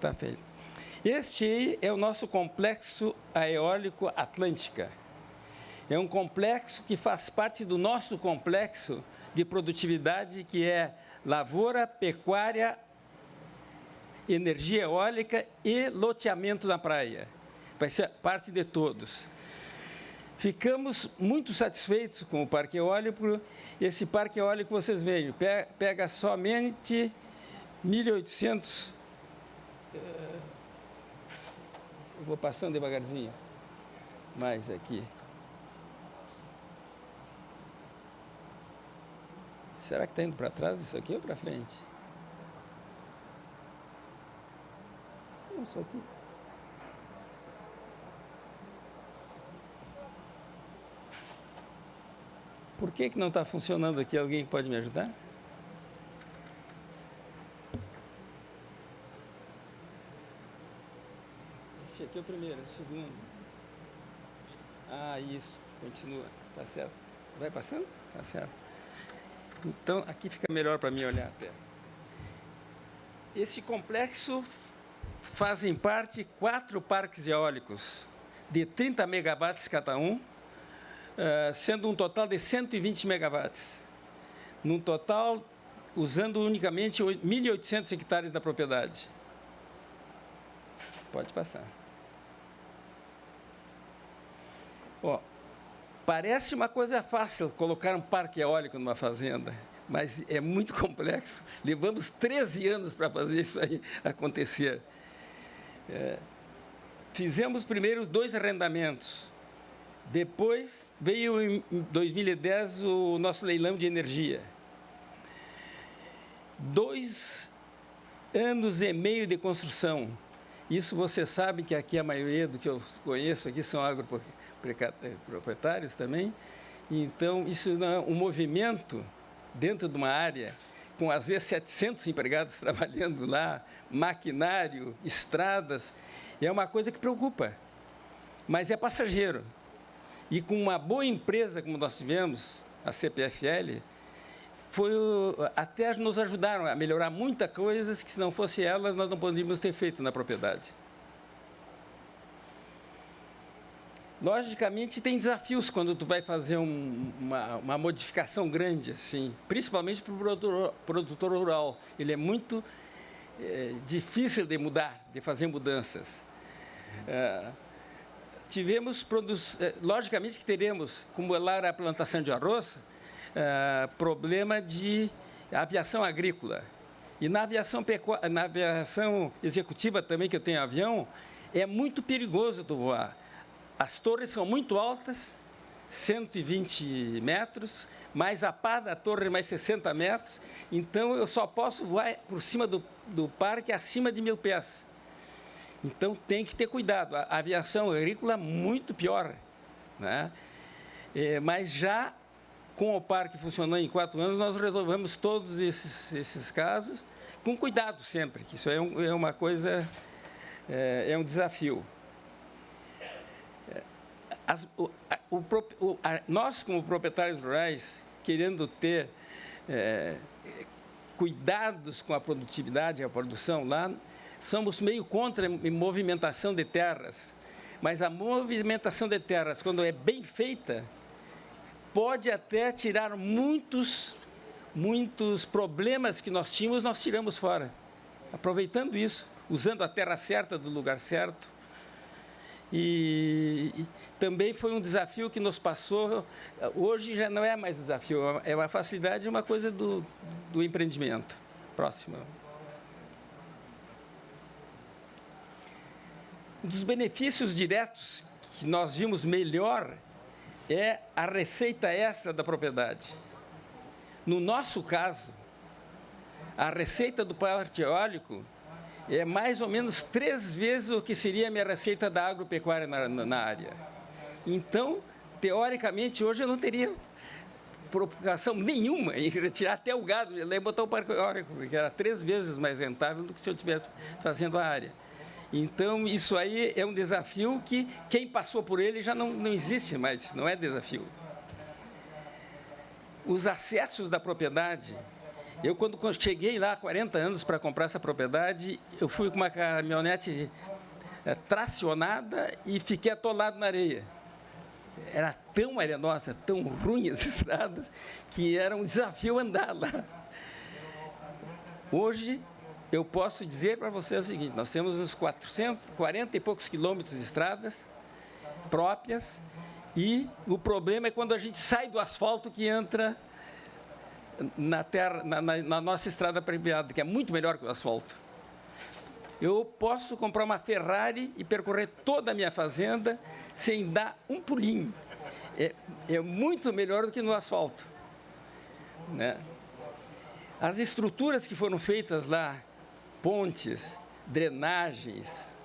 tá feito. Este aí é o nosso complexo eólico Atlântica. É um complexo que faz parte do nosso complexo de produtividade, que é lavoura, pecuária, energia eólica e loteamento na praia. Vai ser parte de todos. Ficamos muito satisfeitos com o parque eólico. Esse parque eólico, vocês veem, pega somente 1.800... Eu vou passando devagarzinho. Mais aqui. Será que está indo para trás isso aqui ou para frente? Isso aqui. Por que não está funcionando aqui? Alguém pode me ajudar? Esse aqui é o primeiro, o segundo. Ah, isso. Continua. Tá certo. Vai passando? Tá certo. Então, aqui fica melhor para mim olhar até. Esse complexo fazem parte 4 parques eólicos de 30 megawatts cada um, sendo um total de 120 megawatts. Num total, usando unicamente 1.800 hectares da propriedade. Pode passar. Ó, parece uma coisa fácil colocar um parque eólico numa fazenda, mas é muito complexo. Levamos 13 anos para fazer isso aí acontecer. Fizemos primeiro 2 arrendamentos. Depois veio em 2010 o nosso leilão de energia. 2 anos e meio de construção. Isso você sabe que aqui a maioria do que eu conheço aqui são agroproprietários também. Então, isso é um movimento dentro de uma área com, às vezes, 700 empregados trabalhando lá, maquinário, estradas. É uma coisa que preocupa, mas é passageiro. E com uma boa empresa, como nós tivemos, a CPFL, até nos ajudaram a melhorar muitas coisas que, se não fosse elas, nós não poderíamos ter feito na propriedade. Logicamente, tem desafios quando tu vai fazer uma modificação grande, assim, principalmente para o produtor rural. Ele é muito difícil de mudar, de fazer mudanças. Logicamente que teremos, como lá a plantação de arroz, problema de aviação agrícola. E na aviação executiva também, que eu tenho avião, é muito perigoso tu voar. As torres são muito altas, 120 metros, mais a pá da torre mais 60 metros. Então, eu só posso voar por cima do parque acima de 1.000 pés. Então, tem que ter cuidado. A aviação agrícola é muito pior, né? Mas já com o parque funcionando em 4 anos, nós resolvemos todos esses casos, com cuidado sempre, que isso é uma coisa, é um desafio. Nós, como proprietários rurais, querendo ter cuidados com a produtividade e a produção lá, somos meio contra a movimentação de terras, mas a movimentação de terras, quando é bem feita, pode até tirar muitos problemas que nós tínhamos, nós tiramos fora. Aproveitando isso, usando a terra certa do lugar certo. E também foi um desafio que nos passou, hoje já não é mais desafio, é uma facilidade, uma coisa do empreendimento. Próximo. Um dos benefícios diretos que nós vimos melhor é a receita extra da propriedade. No nosso caso, a receita do parque eólico é mais ou menos 3 vezes o que seria a minha receita da agropecuária na área. Então, teoricamente, hoje eu não teria preocupação nenhuma em retirar até o gado e botar o parque eólico, porque era 3 vezes mais rentável do que se eu estivesse fazendo a área. Então, isso aí é um desafio que quem passou por ele já não existe mais, não é desafio. Os acessos da propriedade. Eu, quando cheguei lá há 40 anos para comprar essa propriedade, eu fui com uma caminhonete tracionada e fiquei atolado na areia. Era tão arenosa, tão ruim as estradas, que era um desafio andar lá. Hoje, eu posso dizer para você o seguinte, nós temos uns 440 e poucos quilômetros de estradas próprias, e o problema é quando a gente sai do asfalto que entra na nossa estrada premiada, que é muito melhor que o asfalto. Eu posso comprar uma Ferrari e percorrer toda a minha fazenda sem dar um pulinho. É muito melhor do que no asfalto, né? As estruturas que foram feitas lá, pontes, drenagens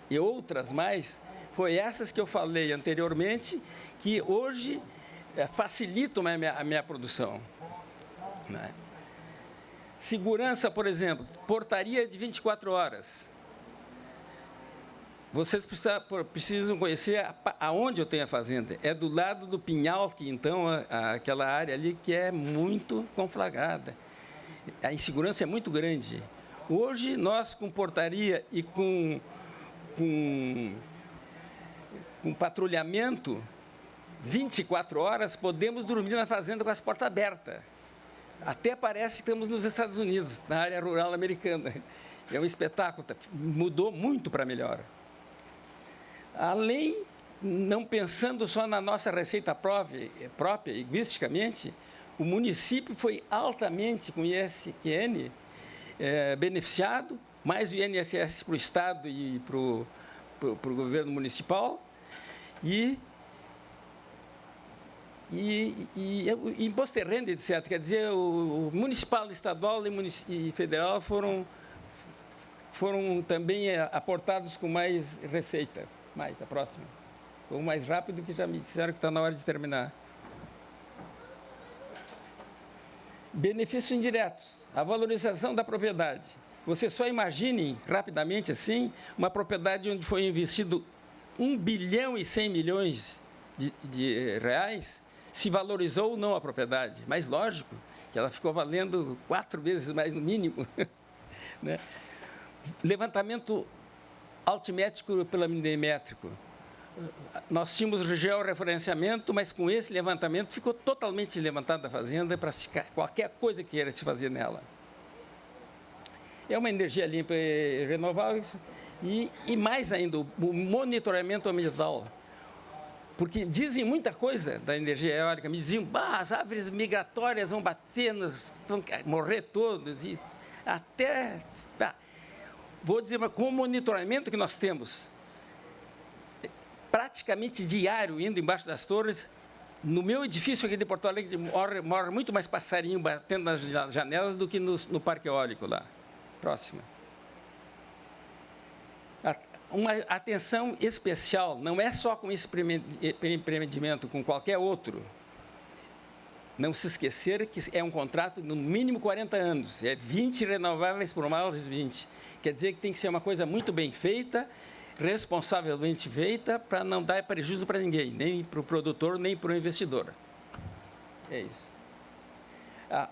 e outras mais, foi essas que eu falei anteriormente, que hoje facilitam a minha produção. Né? Segurança, por exemplo, portaria de 24 horas. Vocês precisam conhecer aonde eu tenho a fazenda. É do lado do Pinhal, que então, aquela área ali que é muito conflagrada. A insegurança é muito grande. Hoje, nós com portaria e com patrulhamento, 24 horas, podemos dormir na fazenda com as portas abertas. Até parece que estamos nos Estados Unidos, na área rural americana. É um espetáculo, mudou muito para melhor. Além, não pensando só na nossa receita própria, egoisticamente, o município foi altamente, com o ISQN, beneficiado, mais o INSS para o Estado e para o governo municipal, e imposto de renda, etc. Quer dizer, o municipal, estadual e federal foram também aportados com mais receita. Mais, a próxima. Vou mais rápido, que já me disseram que está na hora de terminar. Benefícios indiretos. A valorização da propriedade. Você só imagine, rapidamente assim, uma propriedade onde foi investido 1 bilhão e 100 milhões de reais, se valorizou ou não a propriedade. Mas, lógico, que ela ficou valendo 4 vezes mais no mínimo. Né? Levantamento altimétrico pelo milimétrico. Nós tínhamos georreferenciamento, mas com esse levantamento ficou totalmente levantada a fazenda para qualquer coisa que queira se fazer nela. É uma energia limpa e renovável, e mais ainda, o monitoramento ambiental. Porque dizem muita coisa da energia eólica, me diziam, as árvores migratórias vão bater, vão morrer todos, e até... Vou dizer, mas com o monitoramento que nós temos, praticamente diário, indo embaixo das torres, no meu edifício aqui de Porto Alegre, mora muito mais passarinho batendo nas janelas do que no parque eólico lá. Próxima. Uma atenção especial, não é só com esse empreendimento, com qualquer outro. Não se esquecer que é um contrato no mínimo 40 anos, é 20 renováveis por mais 20. Quer dizer que tem que ser uma coisa muito bem feita, responsavelmente feita, para não dar prejuízo para ninguém, nem para o produtor, nem para o investidor. É isso.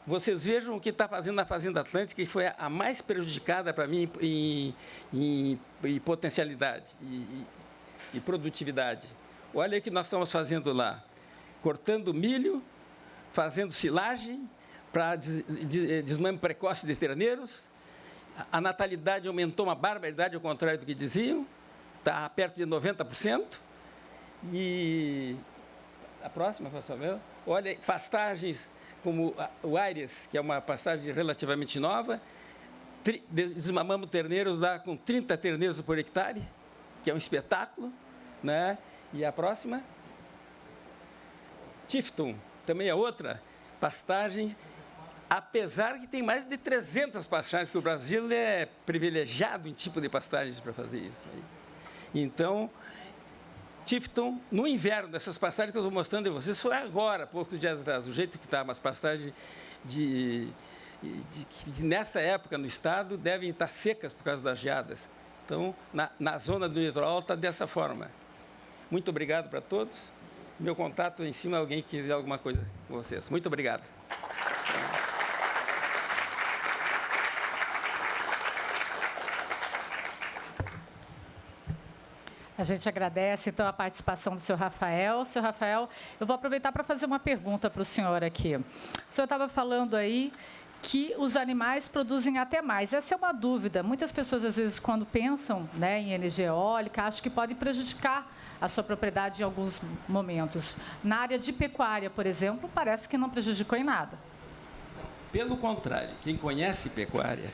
vocês vejam o que está fazendo na Fazenda Atlântica, que foi a mais prejudicada para mim em potencialidade e produtividade. Olha o que nós estamos fazendo lá. Cortando milho, fazendo silagem para desmame precoce de terneiros. A natalidade aumentou uma barbaridade, ao contrário do que diziam. Está perto de 90%. E a próxima, por favor. Olha, pastagens como o Aires, que é uma pastagem relativamente nova. Desmamamos terneiros lá com 30 terneiros por hectare, que é um espetáculo, né? E a próxima? Tifton, também é outra pastagem, apesar que tem mais de 300 pastagens, porque o Brasil é privilegiado em tipo de pastagens para fazer isso aí. Então, Tifton, no inverno, essas pastagens que eu estou mostrando a vocês, foi agora, poucos dias atrás, o jeito que está, umas pastagens que nesta época no estado devem estar secas por causa das geadas. Então, na zona do litoral está dessa forma. Muito obrigado para todos. Meu contato em cima, alguém quiser alguma coisa com vocês. Muito obrigado. A gente agradece, então, a participação do senhor Rafael. Senhor Rafael, eu vou aproveitar para fazer uma pergunta para o senhor aqui. O senhor estava falando aí que os animais produzem até mais. Essa é uma dúvida. Muitas pessoas, às vezes, quando pensam, né, em energia eólica, acham que pode prejudicar a sua propriedade em alguns momentos. Na área de pecuária, por exemplo, parece que não prejudicou em nada. Pelo contrário, quem conhece pecuária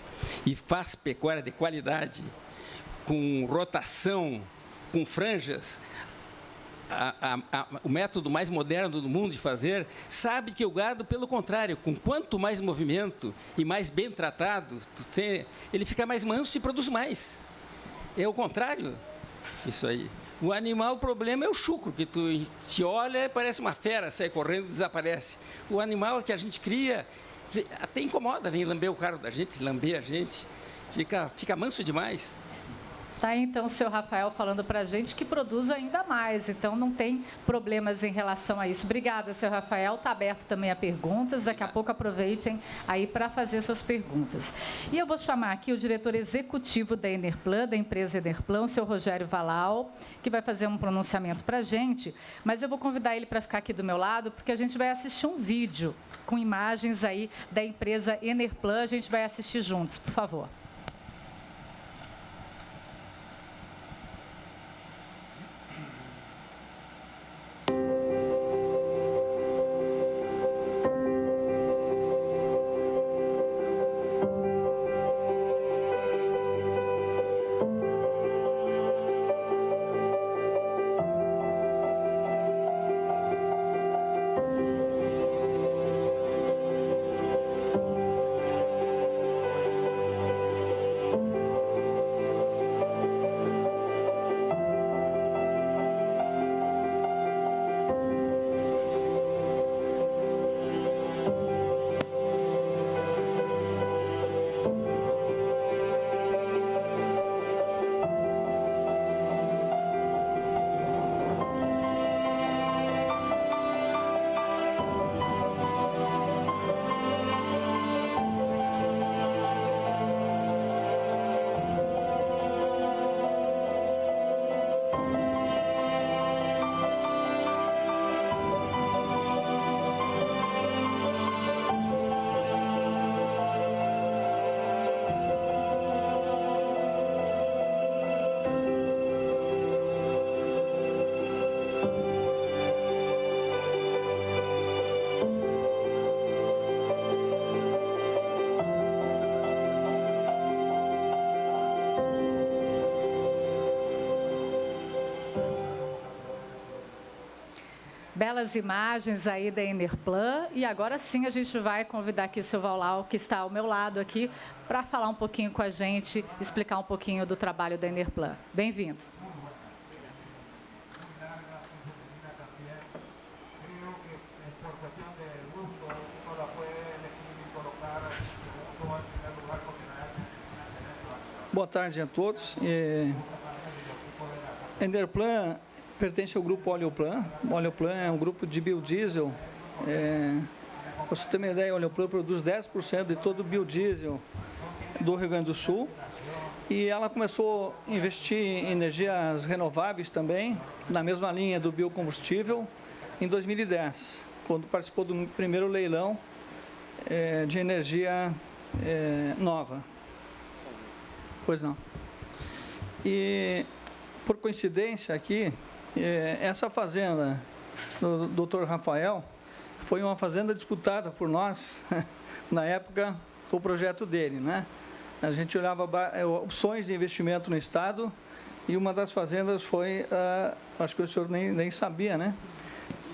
e faz pecuária de qualidade, com rotação, com franjas, o método mais moderno do mundo de fazer, sabe que o gado, pelo contrário, com quanto mais movimento e mais bem tratado, ele fica mais manso e produz mais. É o contrário, isso aí. O animal, o problema é o chucro, que tu te olha, parece uma fera, sai correndo e desaparece. O animal que a gente cria, até incomoda, vem lamber o carro da gente, lamber a gente, fica manso demais. Tá aí, então, o seu Rafael falando para a gente que produz ainda mais, então não tem problemas em relação a isso. Obrigada, seu Rafael. Está aberto também a perguntas. Daqui a pouco aproveitem aí para fazer suas perguntas. E eu vou chamar aqui o diretor executivo da Enerplan, da empresa Enerplan, o seu Rogério Valal, que vai fazer um pronunciamento para a gente, mas eu vou convidar ele para ficar aqui do meu lado, porque a gente vai assistir um vídeo com imagens aí da empresa Enerplan. A gente vai assistir juntos, por favor. Belas imagens aí da Enerplan. E agora sim a gente vai convidar aqui o seu Valal, que está ao meu lado aqui, para falar um pouquinho com a gente, explicar um pouquinho do trabalho da Enerplan. Bem-vindo. Boa tarde a todos. Enerplan pertence ao grupo Oleoplan. O Oleoplan é um grupo de biodiesel Para você ter uma ideia, a Oleoplan produz 10% de todo o biodiesel do Rio Grande do Sul. E ela começou a investir em energias renováveis também, na mesma linha do biocombustível, em 2010, quando participou do primeiro leilão de energia nova. Pois não. E, por coincidência aqui, essa fazenda do Dr. Rafael foi uma fazenda disputada por nós, na época, o projeto dele, né? A gente olhava opções de investimento no Estado e uma das fazendas foi, acho que o senhor nem sabia, né?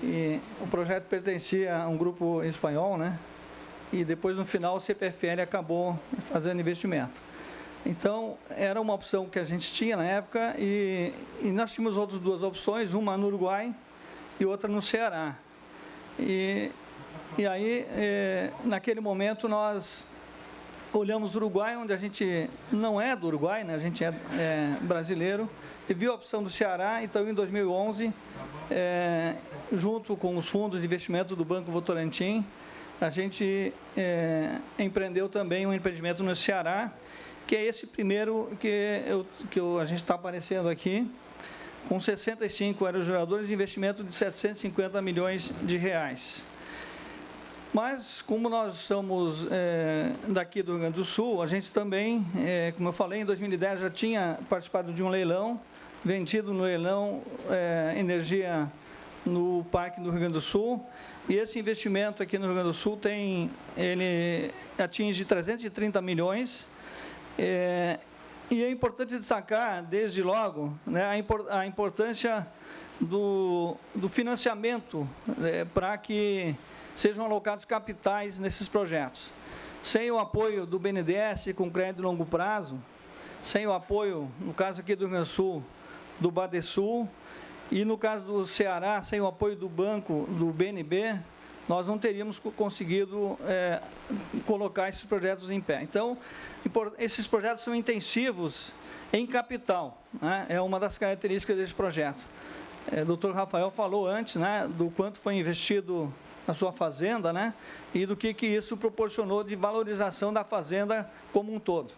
E o projeto pertencia a um grupo espanhol, né? E depois, no final, o CPFL acabou fazendo investimento. Então, era uma opção que a gente tinha na época e nós tínhamos outras duas opções, uma no Uruguai e outra no Ceará. E aí, naquele momento, nós olhamos o Uruguai, onde a gente não é do Uruguai, né? A gente é brasileiro, e viu a opção do Ceará. Então, em 2011, junto com os fundos de investimento do Banco Votorantim, a gente empreendeu também um empreendimento no Ceará, que é esse primeiro que a gente está aparecendo aqui, com 65 aerogeradores de investimento de 750 milhões de reais. Mas, como nós somos daqui do Rio Grande do Sul, a gente também, como eu falei, em 2010 já tinha participado de um leilão, vendido no leilão energia no Parque do Rio Grande do Sul. E esse investimento aqui no Rio Grande do Sul ele atinge 330 milhões. E é importante destacar, desde logo, né, a importância do financiamento para que sejam alocados capitais nesses projetos. Sem o apoio do BNDES com crédito de longo prazo, sem o apoio, no caso aqui do Rio Grande do Sul, do Badesul, e no caso do Ceará, sem o apoio do banco, do BNB, nós não teríamos conseguido colocar esses projetos em pé. Então, esses projetos são intensivos em capital, né? É uma das características desse projeto. O Dr. Rafael falou antes, né, do quanto foi investido na sua fazenda, né, e do que isso proporcionou de valorização da fazenda como um todo.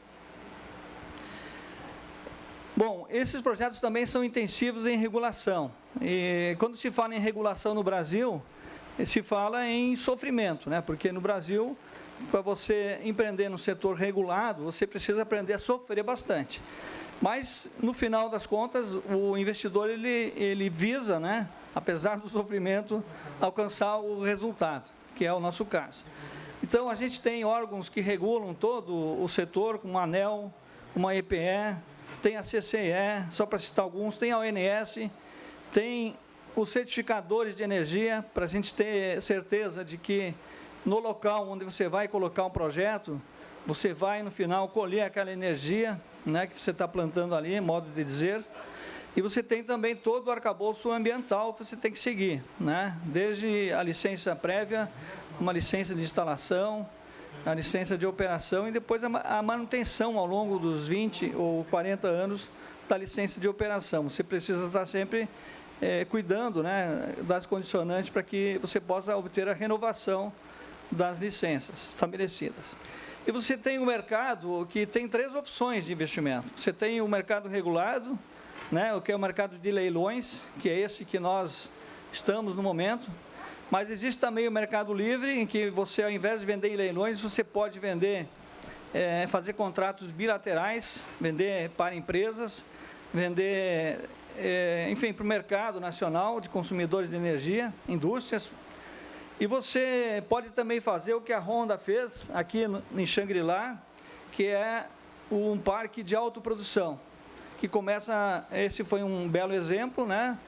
Bom, esses projetos também são intensivos em regulação. E quando se fala em regulação no Brasil, se fala em sofrimento, né? Porque no Brasil, para você empreender no setor regulado, você precisa aprender a sofrer bastante. Mas, no final das contas, o investidor ele visa, né, apesar do sofrimento, alcançar o resultado, que é o nosso caso. Então, a gente tem órgãos que regulam todo o setor, como a ANEEL, uma EPE, tem a CCE, só para citar alguns, tem a ONS, tem os certificadores de energia, para a gente ter certeza de que no local onde você vai colocar um projeto, você vai, no final, colher aquela energia, né, que você está plantando ali, modo de dizer. E você tem também todo o arcabouço ambiental que você tem que seguir, né? Desde a licença prévia, uma licença de instalação, a licença de operação e depois a manutenção ao longo dos 20 ou 40 anos da licença de operação. Você precisa estar sempre cuidando, né, das condicionantes para que você possa obter a renovação das licenças estabelecidas. E você tem um mercado que tem 3 opções de investimento. Você tem o mercado regulado, né, o que é o mercado de leilões, que é esse que nós estamos no momento. Mas existe também o mercado livre, em que você, ao invés de vender em leilões, você pode vender, fazer contratos bilaterais, vender para empresas, vender, enfim, para o mercado nacional de consumidores de energia, indústrias. E você pode também fazer o que a Honda fez aqui em Xangri-Lá, que é um parque de autoprodução, que começa, esse foi um belo exemplo, né?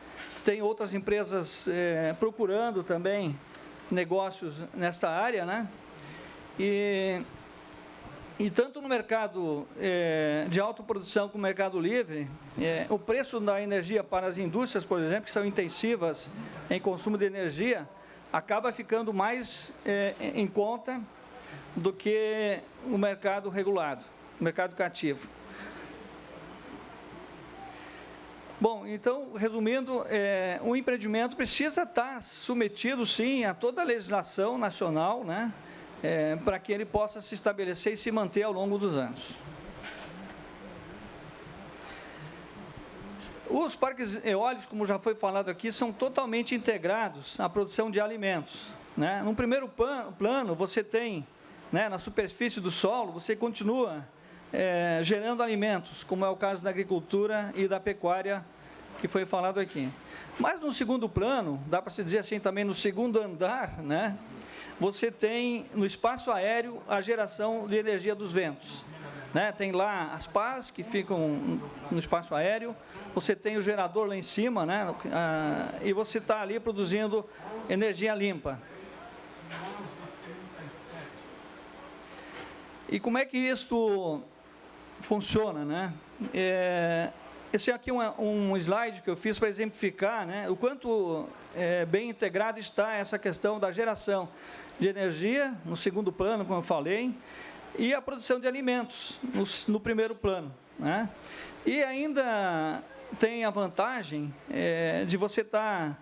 Tem outras empresas procurando também negócios nesta área, né? E tanto no mercado de autoprodução como no mercado livre, o preço da energia para as indústrias, por exemplo, que são intensivas em consumo de energia, acaba ficando mais em conta do que o mercado regulado, o mercado cativo. Bom, então, resumindo, o empreendimento precisa estar submetido, sim, a toda a legislação nacional, né, para que ele possa se estabelecer e se manter ao longo dos anos. Os parques eólicos, como já foi falado aqui, são totalmente integrados à produção de alimentos, né? No primeiro plano, você tem, né, na superfície do solo, você continua gerando alimentos, como é o caso da agricultura e da pecuária, que foi falado aqui. Mas no segundo plano, dá para se dizer assim também, no segundo andar, né, você tem no espaço aéreo a geração de energia dos ventos, né? Tem lá as pás que ficam no espaço aéreo, você tem o gerador lá em cima, né, e você está ali produzindo energia limpa. E como é que isso funciona, né? Esse aqui é um slide que eu fiz para exemplificar, né, o quanto bem integrado está essa questão da geração de energia, no segundo plano, como eu falei, e a produção de alimentos, no primeiro plano, né? E ainda tem a vantagem de você estar,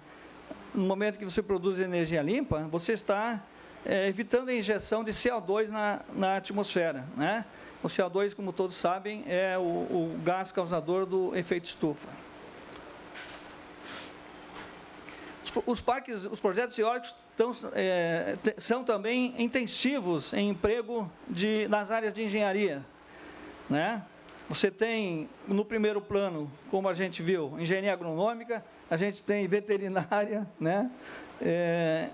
no momento que você produz energia limpa, você está evitando a injeção de CO2 na atmosfera, né? O CO2, como todos sabem, é o gás causador do efeito estufa. Os projetos eólicos são também intensivos em emprego nas áreas de engenharia, né? Você tem, no primeiro plano, como a gente viu, engenharia agronômica, a gente tem veterinária, né?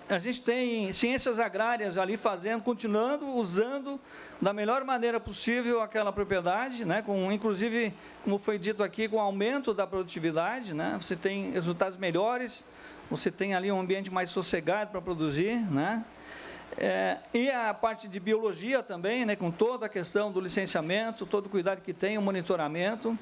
A gente tem ciências agrárias ali continuando, usando da melhor maneira possível aquela propriedade, né? Inclusive, como foi dito aqui, com aumento da produtividade, né? Você tem resultados melhores, você tem ali um ambiente mais sossegado para produzir, né? E a parte de biologia também, né? Com toda a questão do licenciamento, todo o cuidado que tem, o monitoramento,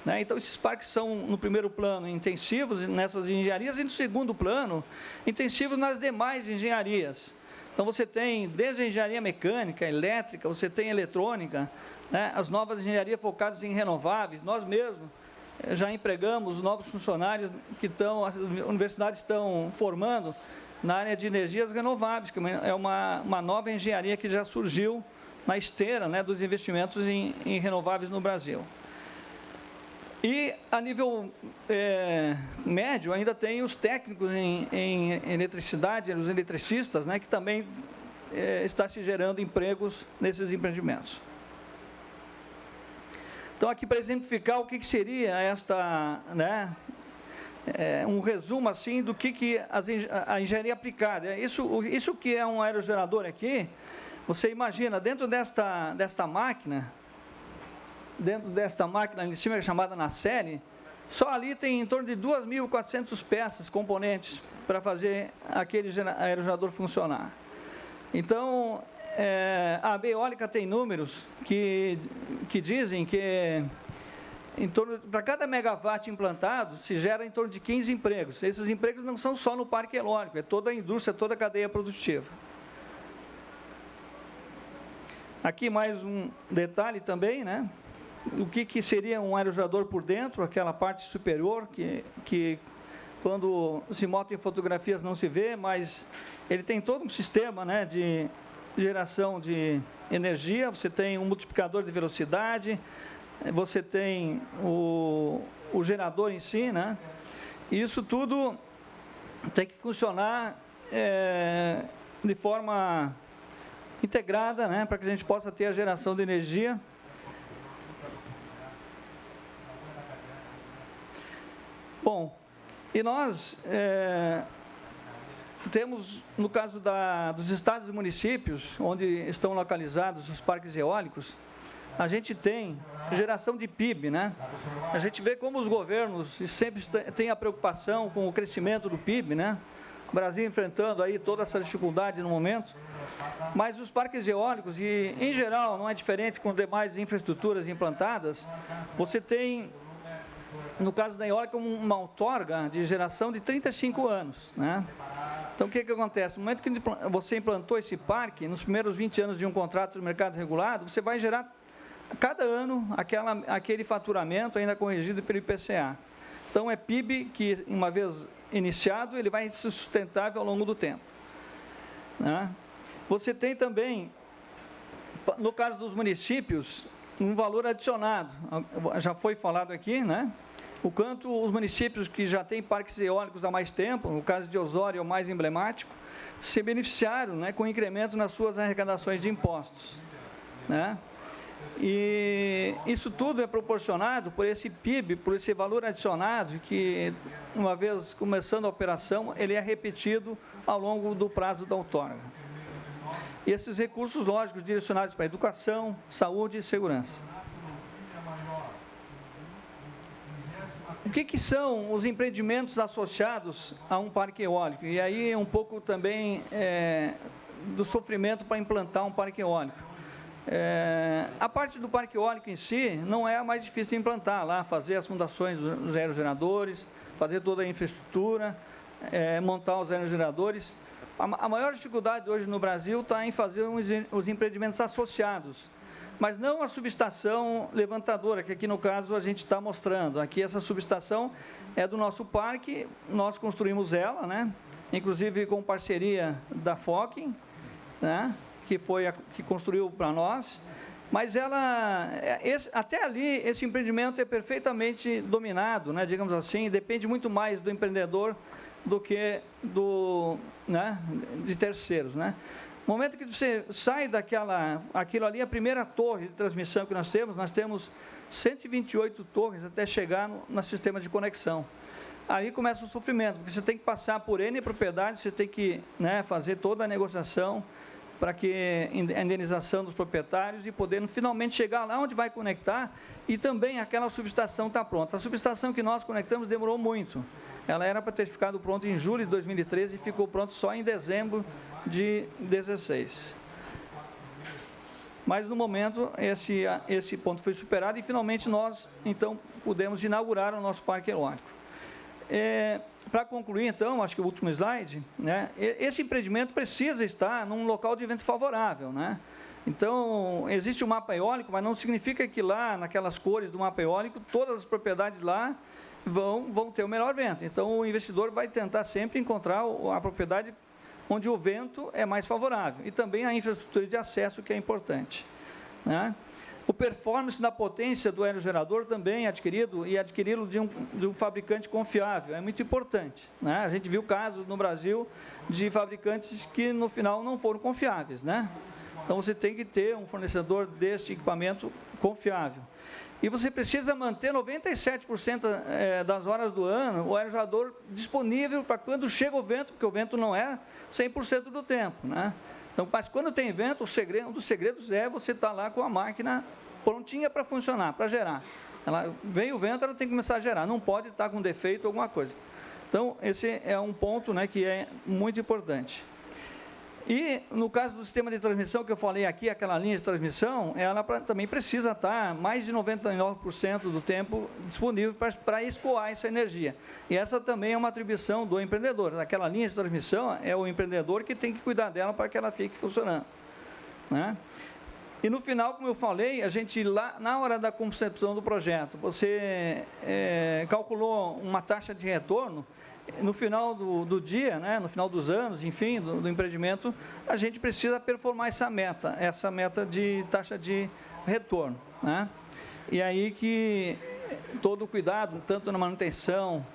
né? Então, esses parques são, no primeiro plano, intensivos nessas engenharias, e no segundo plano, intensivos nas demais engenharias. Então, você tem desde a engenharia mecânica, elétrica, você tem eletrônica, né? As novas engenharias focadas em renováveis. Nós mesmos já empregamos novos funcionários que as universidades estão formando na área de energias renováveis, que é uma nova engenharia que já surgiu na esteira, né, dos investimentos em renováveis no Brasil. E, a nível médio, ainda tem os técnicos em eletricidade, os eletricistas, né, que também está se gerando empregos nesses empreendimentos. Então, aqui para exemplificar o que seria né, um resumo assim do que a engenharia aplicada. Isso que é um aerogerador aqui, você imagina, dentro desta máquina ali em cima, chamada nacelle, só ali tem em torno de 2.400 peças, componentes, para fazer aquele aerogerador funcionar. Então, a AB Eólica tem números que dizem que para cada megawatt implantado se gera em torno de 15 empregos. Esses empregos não são só no parque eólico, é toda a indústria, toda a cadeia produtiva. Aqui mais um detalhe também, né? O que seria um aerogerador por dentro, aquela parte superior, que quando se mostra em fotografias não se vê, mas ele tem todo um sistema, né, de geração de energia. Você tem um multiplicador de velocidade, você tem o gerador em si, né? E isso tudo tem que funcionar de forma integrada, né, para que a gente possa ter a geração de energia. Bom, e nós temos, no caso dos estados e municípios, onde estão localizados os parques eólicos, a gente tem geração de PIB, né? A gente vê como os governos sempre têm a preocupação com o crescimento do PIB, né? O Brasil enfrentando aí toda essa dificuldade no momento, mas os parques eólicos, e em geral não é diferente com demais infraestruturas implantadas, você tem, no caso da eólica, uma outorga de geração de 35 anos, né? Então, o que acontece? No momento que você implantou esse parque, nos primeiros 20 anos de um contrato de mercado regulado, você vai gerar, cada ano, aquele faturamento ainda corrigido pelo IPCA. Então, é PIB que, uma vez iniciado, ele vai ser sustentável ao longo do tempo, né? Você tem também, no caso dos municípios, um valor adicionado. Já foi falado aqui, né? O quanto os municípios que já têm parques eólicos há mais tempo, no caso de Osório é o mais emblemático, se beneficiaram, né, com incremento nas suas arrecadações de impostos, né? E isso tudo é proporcionado por esse PIB, por esse valor adicionado que, uma vez começando a operação, ele é repetido ao longo do prazo da outorga. E esses recursos, lógicos, direcionados para educação, saúde e segurança. O que são os empreendimentos associados a um parque eólico? E aí um pouco também do sofrimento para implantar um parque eólico. A parte do parque eólico em si não é a mais difícil de implantar, lá fazer as fundações dos aerogeradores, fazer toda a infraestrutura, montar os aerogeradores. A maior dificuldade hoje no Brasil está em fazer os empreendimentos associados, mas não a subestação levantadora, que aqui no caso a gente está mostrando. Aqui essa subestação é do nosso parque, nós construímos ela, né? Inclusive com parceria da Focking, né? Que construiu para nós, mas até ali esse empreendimento é perfeitamente dominado, né, digamos assim, depende muito mais do empreendedor do que de terceiros, né? No momento que você sai aquilo ali, a primeira torre de transmissão que nós temos 128 torres até chegar no sistema de conexão. Aí começa o sofrimento, porque você tem que passar por N propriedades, você tem que, né, fazer toda a negociação para que a indenização dos proprietários e poder finalmente chegar lá onde vai conectar e também aquela subestação está pronta. A subestação que nós conectamos demorou muito. Ela era para ter ficado pronta em julho de 2013 e ficou pronta só em dezembro de 2016. Mas no momento esse ponto foi superado e finalmente nós então pudemos inaugurar o nosso parque eólico. Para concluir, então, acho que o último slide, né, esse empreendimento precisa estar num local de vento favorável, né? Então, existe o mapa eólico, mas não significa que lá, naquelas cores do mapa eólico, todas as propriedades lá vão ter o melhor vento. Então, o investidor vai tentar sempre encontrar a propriedade onde o vento é mais favorável. E também a infraestrutura de acesso, que é importante, né? O performance da potência do aerogerador também adquiri-lo de um fabricante confiável, é muito importante, né? A gente viu casos no Brasil de fabricantes que no final não foram confiáveis, né? Então você tem que ter um fornecedor deste equipamento confiável. E você precisa manter 97% das horas do ano o aerogerador disponível para quando chega o vento, porque o vento não é 100% do tempo, né? Então, mas quando tem vento, um dos segredos é você estar lá com a máquina prontinha para funcionar, para gerar. Vem o vento, ela tem que começar a gerar, não pode estar com defeito ou alguma coisa. Então, esse é um ponto, né, que é muito importante. E, no caso do sistema de transmissão que eu falei aqui, aquela linha de transmissão, ela também precisa estar mais de 99% do tempo disponível para escoar essa energia. E essa também é uma atribuição do empreendedor. Aquela linha de transmissão é o empreendedor que tem que cuidar dela para que ela fique funcionando, né? E no final, como eu falei, a gente lá, na hora da concepção do projeto, você calculou uma taxa de retorno. No final do dia, né, no final dos anos, enfim, do empreendimento, a gente precisa performar essa meta de taxa de retorno, né? E aí que todo o cuidado, tanto na manutenção,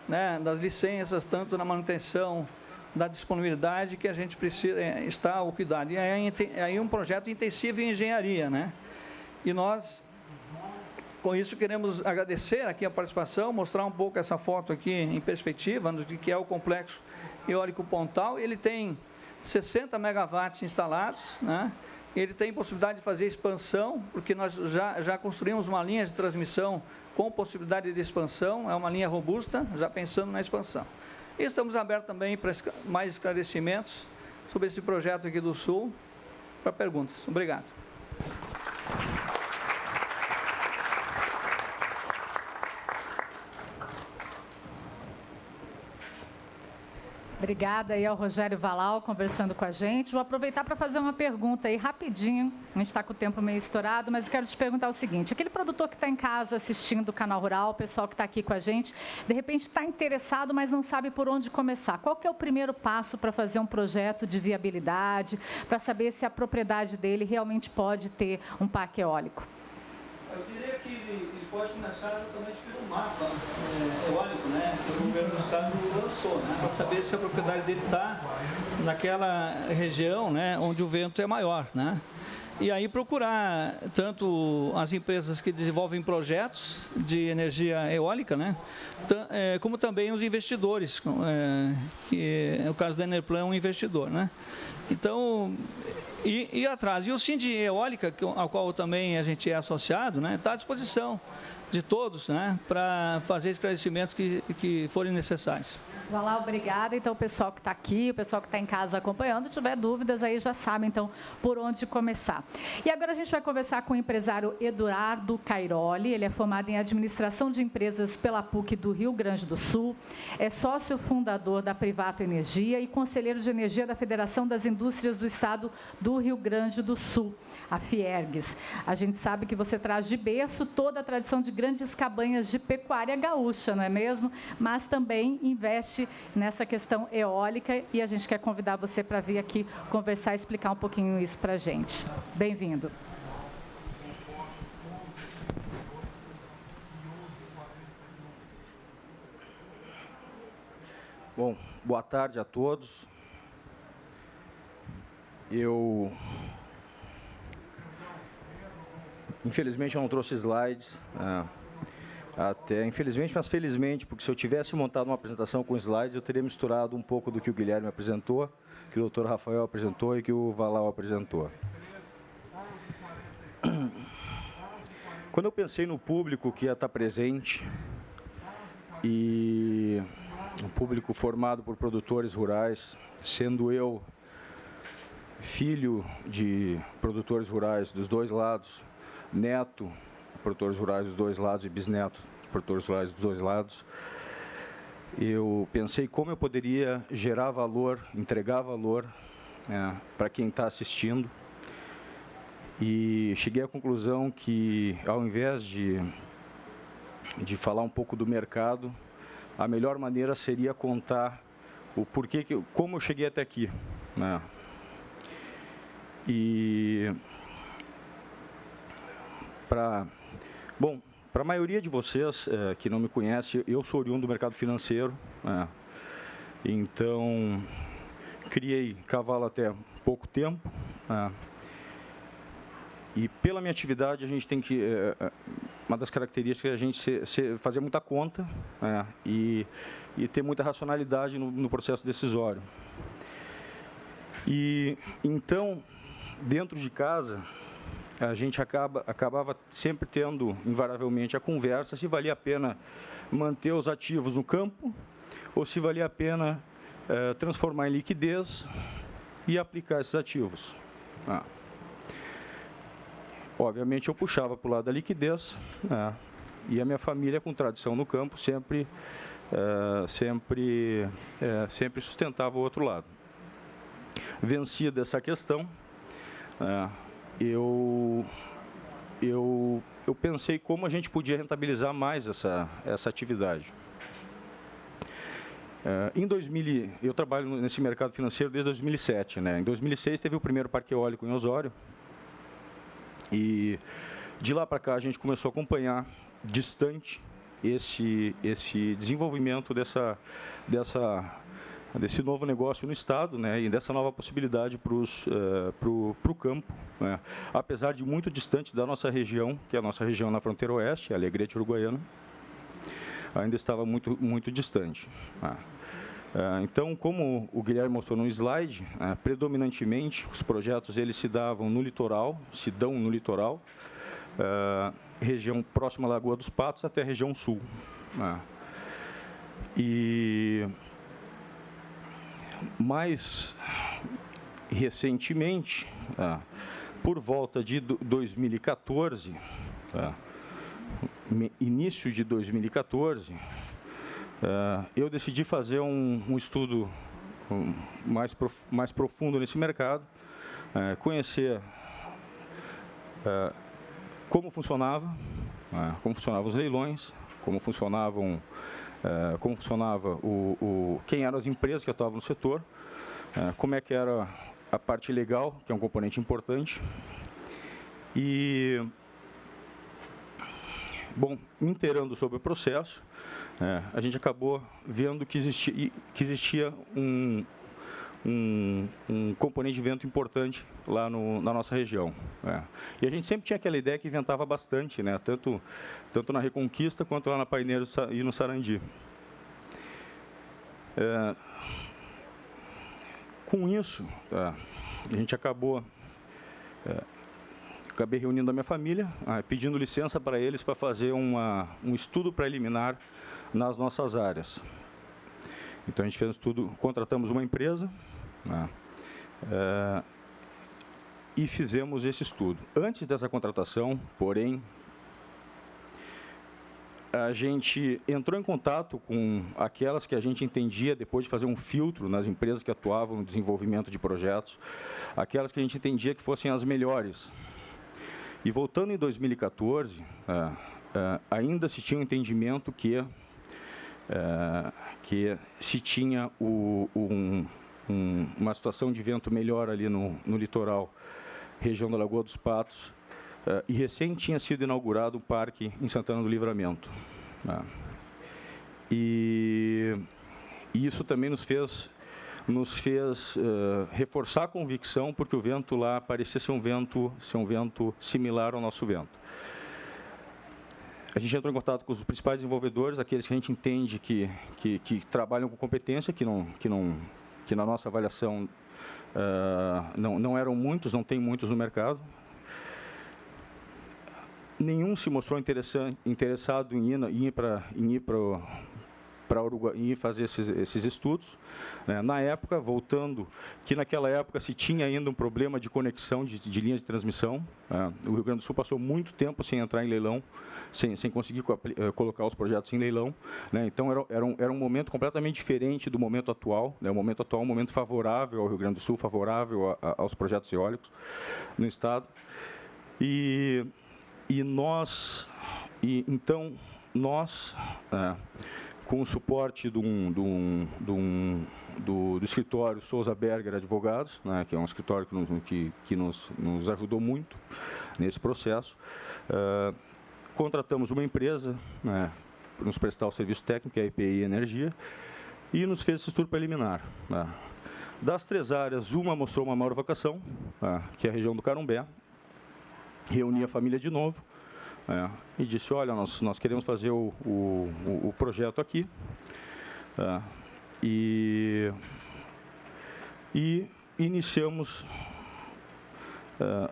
né, das licenças, tanto na manutenção da disponibilidade, que a gente precisa está o cuidado. E aí um projeto intensivo em engenharia, né? E nós, com isso, queremos agradecer aqui a participação, mostrar um pouco essa foto aqui em perspectiva, do que é o complexo eólico Pontal. Ele tem 60 megawatts instalados, né? Ele tem possibilidade de fazer expansão, porque nós já construímos uma linha de transmissão com possibilidade de expansão, é uma linha robusta, já pensando na expansão. E estamos abertos também para mais esclarecimentos sobre esse projeto aqui do Sul, para perguntas. Obrigado. Obrigada aí ao Rogério Valal conversando com a gente. Vou aproveitar para fazer uma pergunta aí rapidinho. A gente está com o tempo meio estourado, mas eu quero te perguntar o seguinte. Aquele produtor que está em casa assistindo o Canal Rural, o pessoal que está aqui com a gente, de repente está interessado, mas não sabe por onde começar. Qual que é o primeiro passo para fazer um projeto de viabilidade, para saber se a propriedade dele realmente pode ter um parque eólico? Eu diria que ele pode começar justamente pelo mapa eólico, né, que o governo do estado lançou, né, para saber se a propriedade dele está naquela região, né, onde o vento é maior, né. E aí procurar tanto as empresas que desenvolvem projetos de energia eólica, né, como também os investidores, que no caso da Enerplan é um investidor, né. Então, ir atrás. E o Sind Eólica, ao qual também a gente é associado, né, está à disposição de todos, né, para fazer esclarecimentos que forem necessários. Valal, obrigada. Então, o pessoal que está aqui, o pessoal que está em casa acompanhando, tiver dúvidas aí já sabe, então, por onde começar. E agora a gente vai conversar com o empresário Eduardo Cairoli. Ele é formado em Administração de Empresas pela PUC do Rio Grande do Sul, é sócio fundador da Privato Energia e conselheiro de energia da Federação das Indústrias do Estado do Rio Grande do Sul, a Fiergues. A gente sabe que você traz de berço toda a tradição de grandes cabanhas de pecuária gaúcha, não é mesmo? Mas também investe nessa questão eólica e a gente quer convidar você para vir aqui conversar e explicar um pouquinho isso para a gente. Bem-vindo. Bom, boa tarde a todos. Infelizmente, eu não trouxe slides. Infelizmente, mas felizmente, porque se eu tivesse montado uma apresentação com slides, eu teria misturado um pouco do que o Guilherme apresentou, que o Dr. Rafael apresentou e que o Valal apresentou. Quando eu pensei no público que ia estar presente, e um público formado por produtores rurais, sendo eu filho de produtores rurais dos dois lados, neto de produtores rurais dos dois lados e bisneto de produtores rurais dos dois lados, eu pensei como eu poderia gerar valor, entregar valor para quem está assistindo, e cheguei à conclusão que, ao invés de falar um pouco do mercado, a melhor maneira seria contar o porquê, como eu cheguei até aqui, né? E para a maioria de vocês que não me conhece, eu sou oriundo do mercado financeiro, né? Então criei cavalo até pouco tempo, né? E pela minha atividade a gente tem que uma das características é a gente fazer muita conta, né? E ter muita racionalidade no processo decisório. E então, dentro de casa, a gente acabava sempre tendo, invariavelmente, a conversa se valia a pena manter os ativos no campo ou se valia a pena transformar em liquidez e aplicar esses ativos. Obviamente, eu puxava para o lado da liquidez, né? E a minha família, com tradição no campo, sempre sustentava o outro lado. Vencida essa questão, eu pensei como a gente podia rentabilizar mais essa atividade. Eu trabalho nesse mercado financeiro desde 2007, né? Em 2006 teve o primeiro parque eólico em Osório, e de lá para cá a gente começou a acompanhar distante esse desenvolvimento desse novo negócio no estado, né, e dessa nova possibilidade para o campo, né, apesar de muito distante da nossa região, que é a nossa região na fronteira oeste, a Alegrete Uruguaiana, ainda estava muito, muito distante. Então, como o Guilherme mostrou no slide, predominantemente os projetos eles se dão no litoral, região próxima à Lagoa dos Patos até a região sul. E mais recentemente, por volta de 2014, início de 2014, eu decidi fazer um estudo mais profundo nesse mercado, conhecer como funcionava os leilões, como funcionava quem eram as empresas que atuavam no setor, como é que era a parte legal, que é um componente importante. E, bom, me inteirando sobre o processo, a gente acabou vendo que existia um componente de vento importante lá na nossa região. E a gente sempre tinha aquela ideia que ventava bastante, né? tanto na Reconquista quanto lá na Paineiros e no Sarandi. Com isso, a gente acabei reunindo a minha família, pedindo licença para eles para fazer um estudo preliminar nas nossas áreas. Então a gente fez um estudo, contratamos uma empresa, e fizemos esse estudo. Antes dessa contratação, porém, a gente entrou em contato com aquelas que a gente entendia, depois de fazer um filtro nas empresas que atuavam no desenvolvimento de projetos, aquelas que a gente entendia que fossem as melhores. E voltando em 2014, ainda se tinha um entendimento que se tinha uma situação de vento melhor ali no litoral, região da Lagoa dos Patos, e recém tinha sido inaugurado o parque em Santana do Livramento. E isso também nos fez reforçar a convicção, porque o vento lá parecia ser um vento similar ao nosso vento. A gente entrou em contato com os principais desenvolvedores, aqueles que a gente entende que trabalham com competência, que na nossa avaliação não eram muitos, não tem muitos no mercado. Nenhum se mostrou interessado em ir para Uruguai e fazer esses estudos. Na época, voltando, que naquela época se tinha ainda um problema de conexão de linhas de transmissão. O Rio Grande do Sul passou muito tempo sem entrar em leilão, sem conseguir colocar os projetos em leilão. Então, era um momento completamente diferente do momento atual. O momento atual é um momento favorável ao Rio Grande do Sul, favorável aos projetos eólicos no estado. Então, nós, com o suporte do escritório Souza Berger Advogados, que é um escritório que nos ajudou muito nesse processo, contratamos uma empresa para nos prestar o serviço técnico, que é a EPI Energia, e nos fez esse estudo preliminar. Das 3 áreas, uma mostrou uma maior vocação, que é a região do Carumbé. Reuni a família de novo e disse: olha, nós queremos fazer o projeto aqui. E iniciamos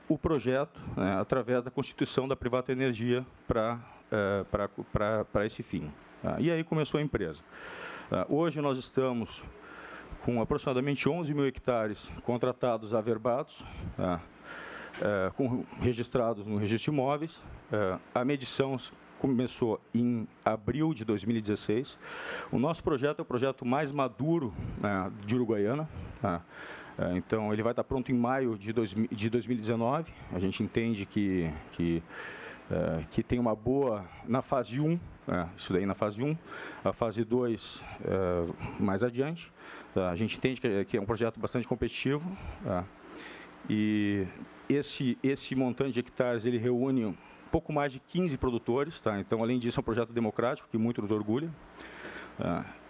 o projeto através da constituição da Privata Energia para esse fim. E aí começou a empresa. Hoje nós estamos com aproximadamente 11 mil hectares contratados averbados, registrados no registro de imóveis. A medição começou em abril de 2016. O nosso projeto é o projeto mais maduro de Uruguaiana. Então, ele vai estar pronto em maio de 2019. A gente entende que tem uma boa na fase 1, isso daí na fase 1, a fase 2 mais adiante. A gente entende que é um projeto bastante competitivo. E esse montante de hectares, ele reúne um pouco mais de 15 produtores, Então, além disso, é um projeto democrático, que muito nos orgulha.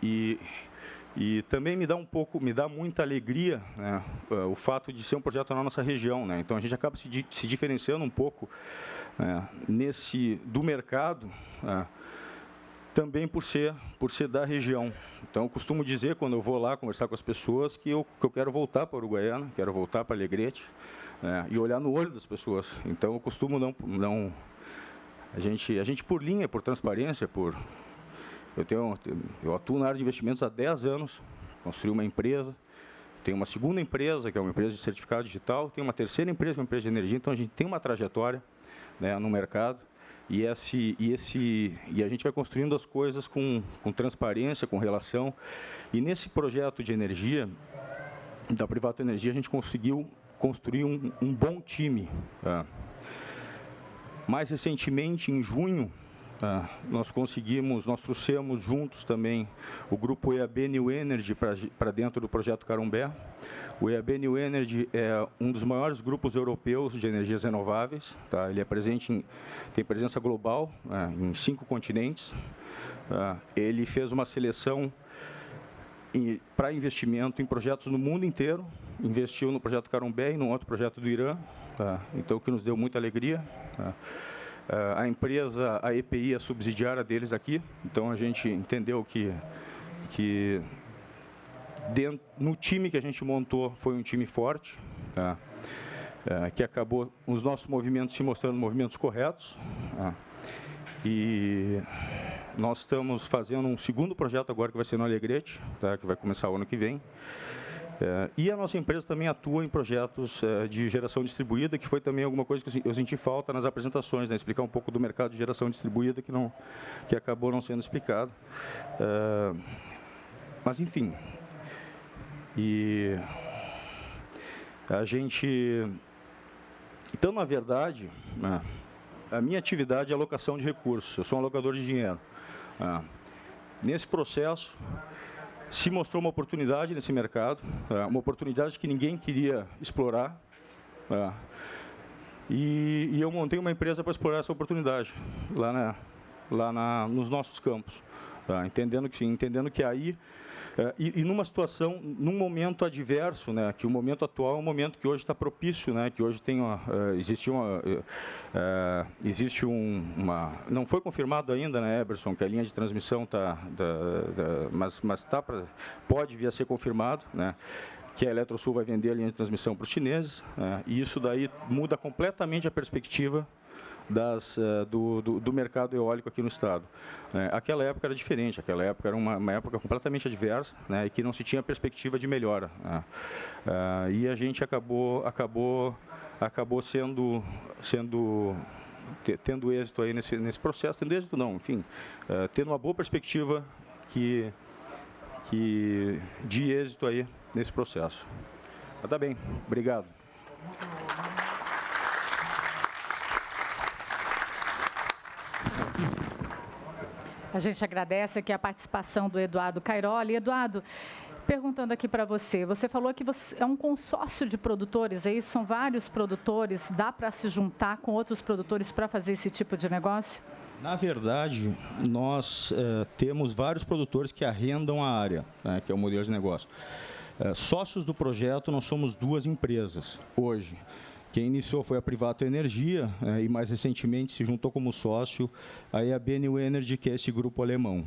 E também me dá muita alegria, o fato de ser um projeto na nossa região, Então, a gente acaba se diferenciando um pouco do mercado, também por ser da região. Então, eu costumo dizer, quando eu vou lá conversar com as pessoas, que eu quero voltar para Uruguaiana, quero voltar para Alegrete, e olhar no olho das pessoas. Então, eu costumo não a gente por linha, por transparência, eu atuo na área de investimentos há 10 anos, construí uma empresa, tenho uma segunda empresa, que é uma empresa de certificado digital, tenho uma terceira empresa, que é uma empresa de energia. Então, a gente tem uma trajetória no mercado. E a gente vai construindo as coisas com transparência, com relação. E nesse projeto de energia, da Privato Energia, a gente conseguiu construir um bom time. Mais recentemente, em junho, nós trouxemos juntos também o grupo EAB New Energy para dentro do projeto Carumbé. O EAB New Energy é um dos maiores grupos europeus de energias renováveis. Tá? Ele tem presença global em 5 continentes. Ele fez uma seleção para investimento em projetos no mundo inteiro. Investiu no projeto Carumbé e no outro projeto do Irã. Então, o que nos deu muita alegria. A empresa, a EPI, é subsidiária deles aqui. Então, a gente entendeu que no time que a gente montou foi um time forte, que acabou os nossos movimentos se mostrando movimentos corretos. E nós estamos fazendo um segundo projeto agora que vai ser no Alegrete, que vai começar o ano que vem. E a nossa empresa também atua em projetos de geração distribuída, que foi também alguma coisa que eu senti falta nas apresentações, né? Explicar um pouco do mercado de geração distribuída que acabou não sendo explicado. Mas, enfim, e a gente... Então, na verdade, a minha atividade é alocação de recursos. Eu sou um alocador de dinheiro. Nesse processo, se mostrou uma oportunidade nesse mercado, uma oportunidade que ninguém queria explorar, e eu montei uma empresa para explorar essa oportunidade nos nossos campos, entendendo que aí e numa situação, num momento adverso, né, que o momento atual é um momento que hoje está propício, né, que hoje tem existe não foi confirmado ainda, né, Eberson, que a linha de transmissão mas pode vir a ser confirmado, né, que a Eletrosul vai vender a linha de transmissão para os chineses, e isso daí muda completamente a perspectiva do mercado eólico aqui no estado. Aquela época era diferente, aquela época era uma época completamente adversa, né, e que não se tinha perspectiva de melhora. E a gente acabou tendo êxito aí nesse processo, tendo êxito não, enfim, tendo uma boa perspectiva de êxito aí nesse processo. Mas tá bem, obrigado. A gente agradece aqui a participação do Eduardo Cairoli. Eduardo, perguntando aqui para você, você falou que você é um consórcio de produtores, aí são vários produtores, dá para se juntar com outros produtores para fazer esse tipo de negócio? Na verdade, nós temos vários produtores que arrendam a área, né, que é o modelo de negócio. Sócios do projeto, nós somos 2 empresas hoje. Quem iniciou foi a Privato Energia, e mais recentemente se juntou como sócio a EAB New Energy, que é esse grupo alemão.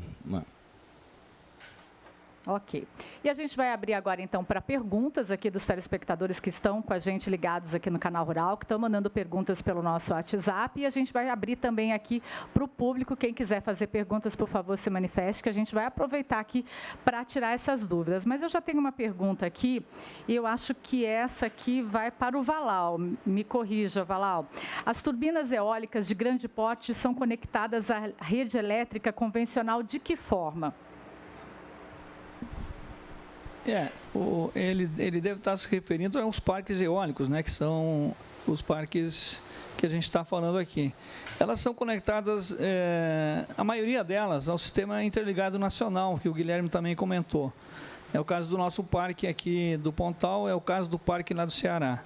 Ok. E a gente vai abrir agora, então, para perguntas aqui dos telespectadores que estão com a gente ligados aqui no Canal Rural, que estão mandando perguntas pelo nosso WhatsApp. E a gente vai abrir também aqui para o público. Quem quiser fazer perguntas, por favor, se manifeste, que a gente vai aproveitar aqui para tirar essas dúvidas. Mas eu já tenho uma pergunta aqui, e eu acho que essa aqui vai para o Valal. Me corrija, Valal. As turbinas eólicas de grande porte são conectadas à rede elétrica convencional de que forma? Ele deve estar se referindo aos parques eólicos, né, que são os parques que a gente está falando aqui. Elas são conectadas, a maioria delas, ao sistema interligado nacional, que o Guilherme também comentou. É o caso do nosso parque aqui do Pontal, é o caso do parque lá do Ceará.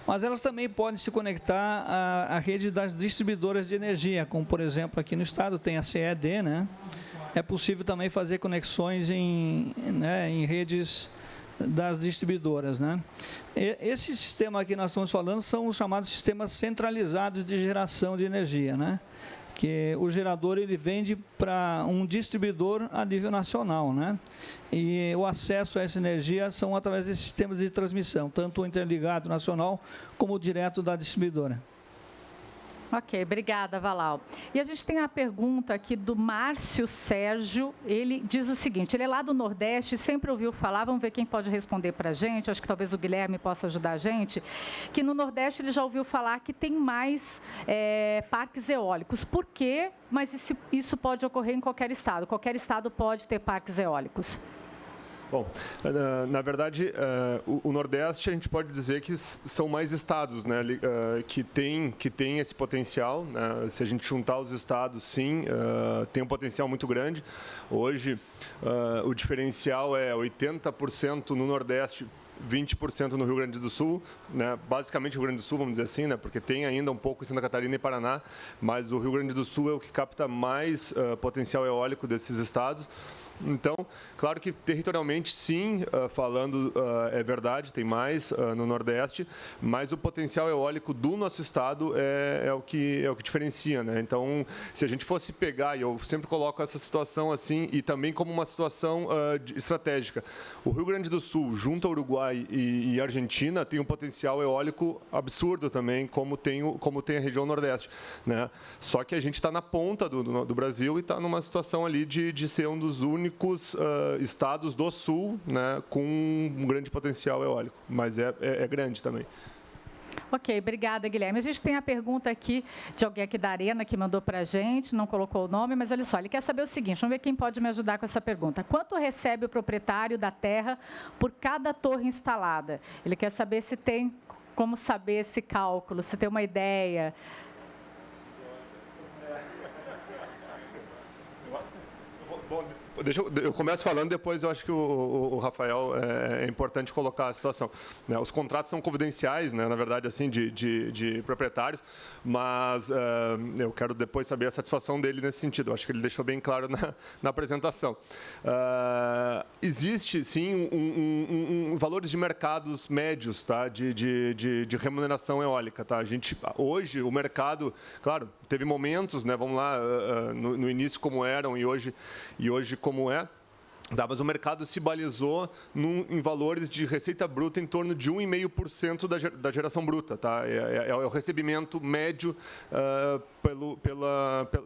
Mas elas também podem se conectar à rede das distribuidoras de energia, como, por exemplo, aqui no estado tem a CED, né? É possível também fazer conexões em redes das distribuidoras, né? Esse sistema que nós estamos falando são os chamados sistemas centralizados de geração de energia, né? Que o gerador ele vende para um distribuidor a nível nacional, né? E o acesso a essa energia são através desses sistemas de transmissão, tanto o interligado nacional como o direto da distribuidora. Ok, obrigada, Valal. E a gente tem uma pergunta aqui do Márcio Sérgio. Ele diz o seguinte, ele é lá do Nordeste, sempre ouviu falar, vamos ver quem pode responder para a gente, acho que talvez o Guilherme possa ajudar a gente, que no Nordeste ele já ouviu falar que tem mais parques eólicos. Por quê? Mas isso pode ocorrer em qualquer estado pode ter parques eólicos. Bom, na verdade, o Nordeste a gente pode dizer que são mais estados, né, que tem esse potencial, né? Se a gente juntar os estados, sim, tem um potencial muito grande. Hoje, o diferencial é 80% no Nordeste, 20% no Rio Grande do Sul, né? Basicamente o Rio Grande do Sul, vamos dizer assim, né? Porque tem ainda um pouco em Santa Catarina e Paraná, mas o Rio Grande do Sul é o que capta mais potencial eólico desses estados. Então, claro que territorialmente, sim, falando, é verdade, tem mais no Nordeste, mas o potencial eólico do nosso estado é o que diferencia, né? Então, se a gente fosse pegar, e eu sempre coloco essa situação assim, e também como uma situação estratégica, o Rio Grande do Sul, junto ao Uruguai e Argentina, tem um potencial eólico absurdo também, como tem a região Nordeste, né? Só que a gente está na ponta do Brasil e está numa situação ali de ser um dos únicos estados do Sul, né, com um grande potencial eólico, mas é grande também. Ok, obrigada, Guilherme. A gente tem a pergunta aqui de alguém aqui da Arena que mandou para a gente, não colocou o nome, mas olha só, ele quer saber o seguinte, vamos ver quem pode me ajudar com essa pergunta. Quanto recebe o proprietário da terra por cada torre instalada? Ele quer saber se tem como saber esse cálculo, se tem uma ideia. Bom, eu começo falando, depois eu acho que o Rafael é importante colocar a situação, né? Os contratos são confidenciais, né, na verdade, assim, de proprietários, mas eu quero depois saber a satisfação dele nesse sentido. Eu acho que ele deixou bem claro na apresentação. Existe, sim, valores de mercados médios, tá, de remuneração eólica. Tá? Hoje, o mercado, claro, teve momentos, né, vamos lá, no início como eram e hoje como é, mas o mercado se balizou em valores de receita bruta em torno de 1,5% da geração bruta. Tá? É o recebimento médio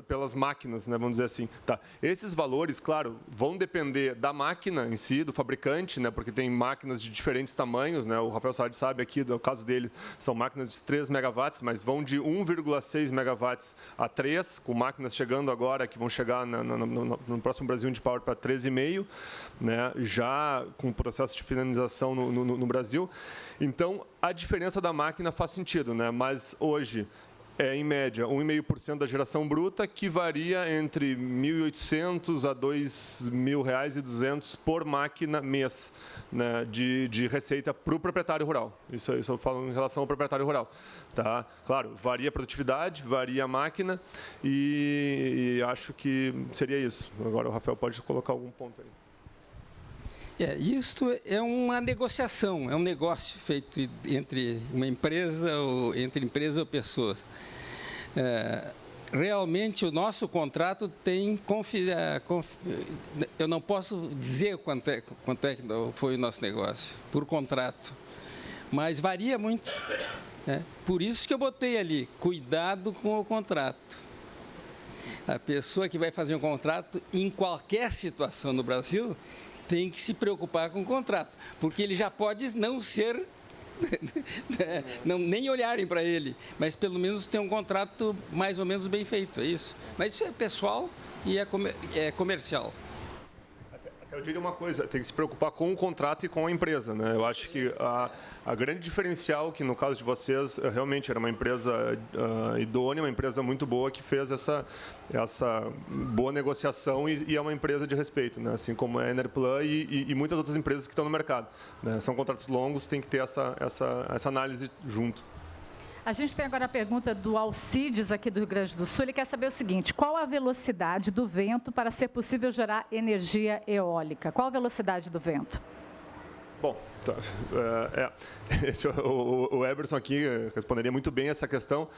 pelas máquinas, né, vamos dizer assim. Tá? Esses valores, claro, vão depender da máquina em si, do fabricante, né, porque tem máquinas de diferentes tamanhos. Né, o Rafael Sade sabe aqui, no caso dele, são máquinas de 3 megawatts, mas vão de 1,6 megawatts a 3, com máquinas chegando agora, que vão chegar no próximo Brasil Wind Power para 13,5, né, já com o processo de finalização no Brasil. Então, a diferença da máquina faz sentido, né, mas hoje em média, 1,5% da geração bruta, que varia entre R$ 1.800 a R$ 2.200 por máquina mês, né, de receita para o proprietário rural. Isso eu falo em relação ao proprietário rural. Tá? Claro, varia a produtividade, varia a máquina e acho que seria isso. Agora o Rafael pode colocar algum ponto aí. Isto é uma negociação, é um negócio feito entre uma empresa ou pessoas. Realmente, o nosso contrato tem... Eu não posso dizer quanto é que foi o nosso negócio, por contrato, mas varia muito. Né? Por isso que eu botei ali, cuidado com o contrato. A pessoa que vai fazer um contrato, em qualquer situação no Brasil, tem que se preocupar com o contrato, porque ele já pode não ser, nem olharem para ele, mas pelo menos ter um contrato mais ou menos bem feito, é isso. Mas isso é pessoal e é comercial. Eu diria uma coisa, tem que se preocupar com o contrato e com a empresa, né? Eu acho que a grande diferencial, que no caso de vocês, realmente era uma empresa idônea, uma empresa muito boa, que fez essa boa negociação e é uma empresa de respeito, né? Assim como é a Enerplan e muitas outras empresas que estão no mercado, né? São contratos longos, tem que ter essa análise junto. A gente tem agora a pergunta do Alcides, aqui do Rio Grande do Sul. Ele quer saber o seguinte: qual a velocidade do vento para ser possível gerar energia eólica? Qual a velocidade do vento? Bom, tá. O Eberson aqui responderia muito bem essa questão.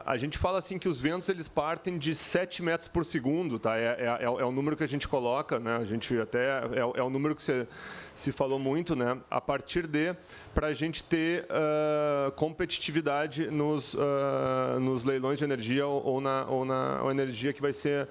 A gente fala assim que os ventos eles partem de 7 metros por segundo, tá? É o número que a gente coloca, né? A gente até é o número que se falou muito, né? A partir para a gente ter competitividade nos leilões de energia ou na energia que vai ser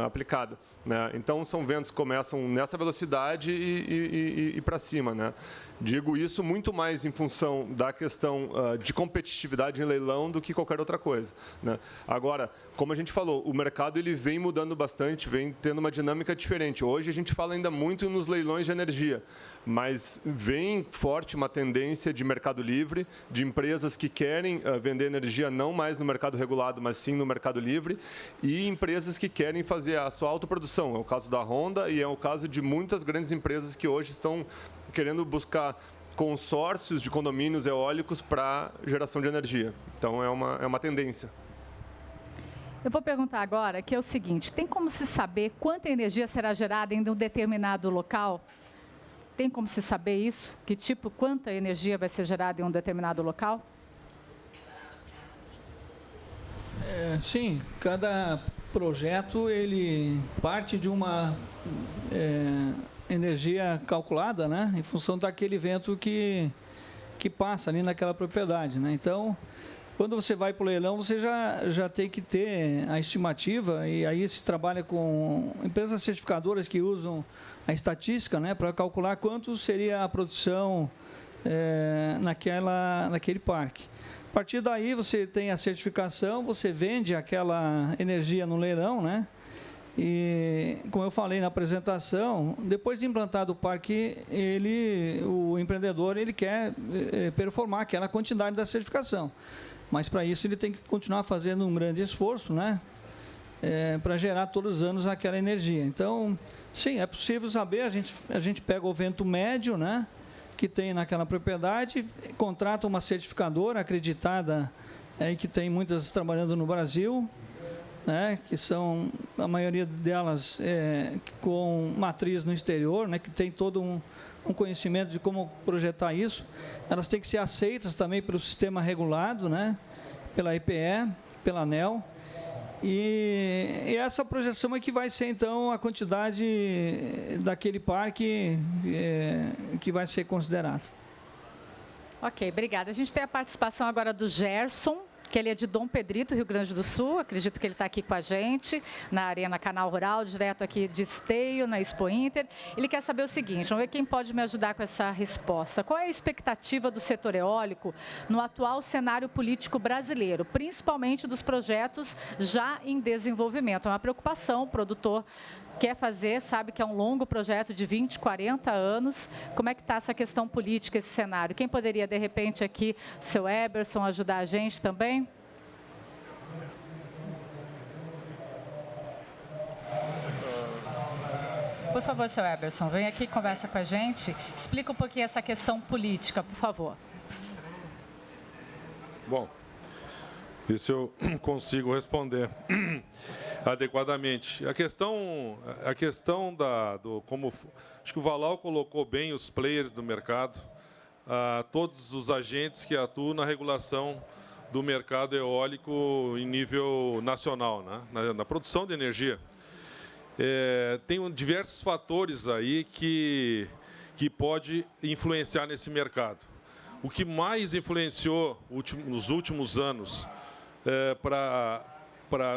aplicada, né? Então são ventos que começam nessa velocidade e para cima, né? Digo isso muito mais em função da questão de competitividade em leilão do que qualquer outra coisa, né? Agora, como a gente falou, o mercado ele vem mudando bastante, vem tendo uma dinâmica diferente. Hoje a gente fala ainda muito nos leilões de energia, mas vem forte uma tendência de mercado livre, de empresas que querem vender energia não mais no mercado regulado, mas sim no mercado livre, e empresas que querem fazer a sua autoprodução. É o caso da Honda e é o caso de muitas grandes empresas que hoje estão querendo buscar consórcios de condomínios eólicos para geração de energia. Então, é uma tendência. Eu vou perguntar agora, que é o seguinte, tem como se saber quanta energia será gerada em um determinado local? Tem como se saber isso? Quanta energia vai ser gerada em um determinado local? Sim, cada projeto ele parte de uma energia calculada, né, em função daquele vento que passa ali naquela propriedade, né? Então, quando você vai para o leilão, você já tem que ter a estimativa, e aí se trabalha com empresas certificadoras que usam a estatística, né, para calcular quanto seria a produção naquele parque. A partir daí, você tem a certificação, você vende aquela energia no leilão, né? E, como eu falei na apresentação, depois de implantado o parque, o empreendedor ele quer performar aquela quantidade da certificação. Mas, para isso, ele tem que continuar fazendo um grande esforço, né, para gerar todos os anos aquela energia. Então, sim, é possível saber, a gente pega o vento médio, né, que tem naquela propriedade, contrata uma certificadora acreditada, que tem muitas trabalhando no Brasil, né, que são, a maioria delas com matriz no exterior, né, que tem todo um conhecimento de como projetar isso. Elas têm que ser aceitas também pelo sistema regulado, né, pela EPE, pela ANEEL, e essa projeção é que vai ser, então, a quantidade daquele parque que vai ser considerado. Ok, obrigada. A gente tem a participação agora do Gerson, que ele é de Dom Pedrito, Rio Grande do Sul. Acredito que ele está aqui com a gente, na Arena Canal Rural, direto aqui de Esteio, na Expo Inter. Ele quer saber o seguinte, vamos ver quem pode me ajudar com essa resposta. Qual é a expectativa do setor eólico no atual cenário político brasileiro, principalmente dos projetos já em desenvolvimento? É uma preocupação, o produtor quer fazer, sabe que é um longo projeto de 20, 40 anos. Como é que está essa questão política, esse cenário? Quem poderia, de repente, aqui, seu Eberson, ajudar a gente também? Por favor, seu Eberson, vem aqui e conversa com a gente. Explica um pouquinho essa questão política, por favor. Bom, isso eu consigo responder adequadamente. A questão como acho que o Valal colocou bem os players do mercado, todos os agentes que atuam na regulação do mercado eólico em nível nacional, né, na produção de energia. Tem diversos fatores aí que pode influenciar nesse mercado. O que mais influenciou nos últimos anos para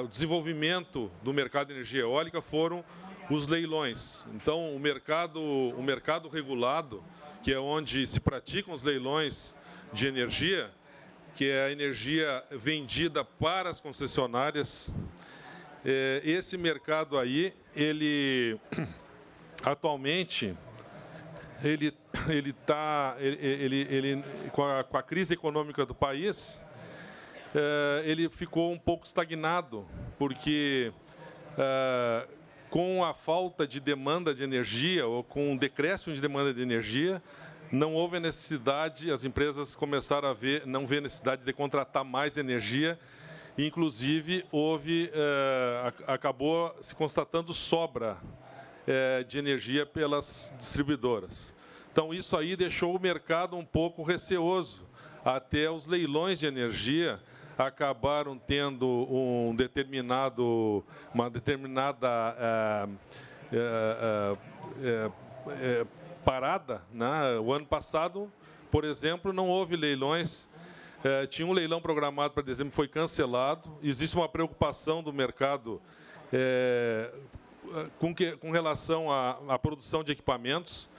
o desenvolvimento do mercado de energia eólica foram os leilões. Então, o mercado regulado, que é onde se praticam os leilões de energia, que é a energia vendida para as concessionárias, esse mercado aí, atualmente, com a crise econômica do país, ele ficou um pouco estagnado, porque com a falta de demanda de energia, ou com o decréscimo de demanda de energia, não houve a necessidade, as empresas começaram a não ver necessidade de contratar mais energia, e, inclusive, acabou se constatando sobra de energia pelas distribuidoras. Então, isso aí deixou o mercado um pouco receoso. Até os leilões de energia acabaram tendo uma determinada parada, né? O ano passado, por exemplo, não houve leilões. Tinha um leilão programado para dezembro, foi cancelado. Existe uma preocupação do mercado com relação à produção de equipamentos,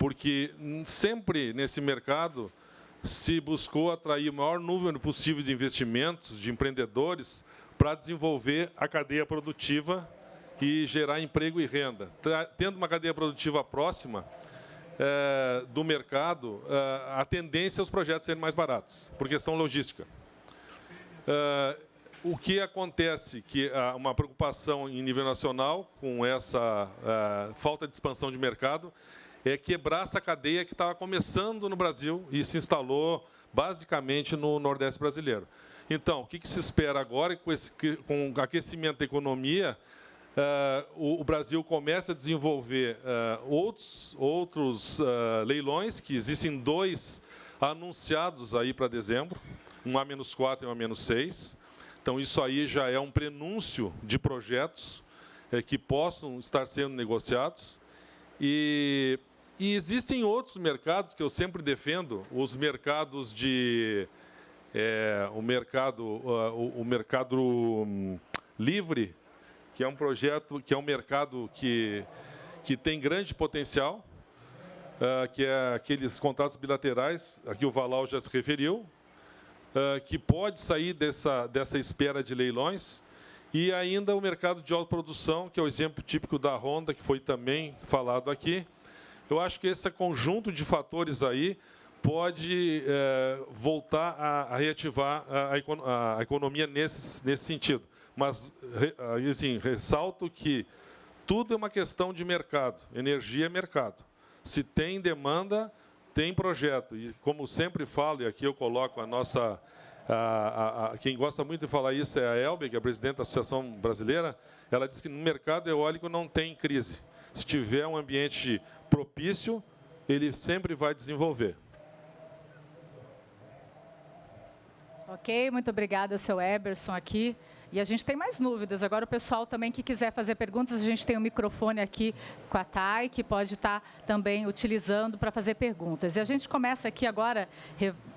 porque sempre nesse mercado se buscou atrair o maior número possível de investimentos, de empreendedores, para desenvolver a cadeia produtiva e gerar emprego e renda. Tendo uma cadeia produtiva próxima do mercado, a tendência é os projetos serem mais baratos, por questão logística. O que acontece, que há uma preocupação em nível nacional com essa falta de expansão de mercado, é quebrar essa cadeia que estava começando no Brasil e se instalou basicamente no Nordeste brasileiro. Então, o que se espera agora, com o aquecimento da economia, o Brasil começa a desenvolver outros leilões, que existem 2 anunciados aí para dezembro, um A-4 e um A-6. Então, isso aí já é um prenúncio de projetos que possam estar sendo negociados. E existem outros mercados que eu sempre defendo, os mercados o mercado livre, que é um projeto, que é um mercado que tem grande potencial, que é aqueles contratos bilaterais, aqui o Valal já se referiu, que pode sair dessa espera de leilões, e ainda o mercado de autoprodução, que é o exemplo típico da Honda, que foi também falado aqui. Eu acho que esse conjunto de fatores aí pode voltar a reativar a economia nesse sentido. Mas, assim, ressalto que tudo é uma questão de mercado. Energia é mercado. Se tem demanda, tem projeto. E, como sempre falo, e aqui eu coloco a nossa... quem gosta muito de falar isso é a Elbe, que é a presidente da Associação Brasileira. Ela diz que no mercado eólico não tem crise. Se tiver um ambiente propício, ele sempre vai desenvolver. Ok, muito obrigada, seu Eberson, aqui. E a gente tem mais dúvidas. Agora, o pessoal também que quiser fazer perguntas, a gente tem um microfone aqui com a Thay, que pode estar também utilizando para fazer perguntas. E a gente começa aqui agora,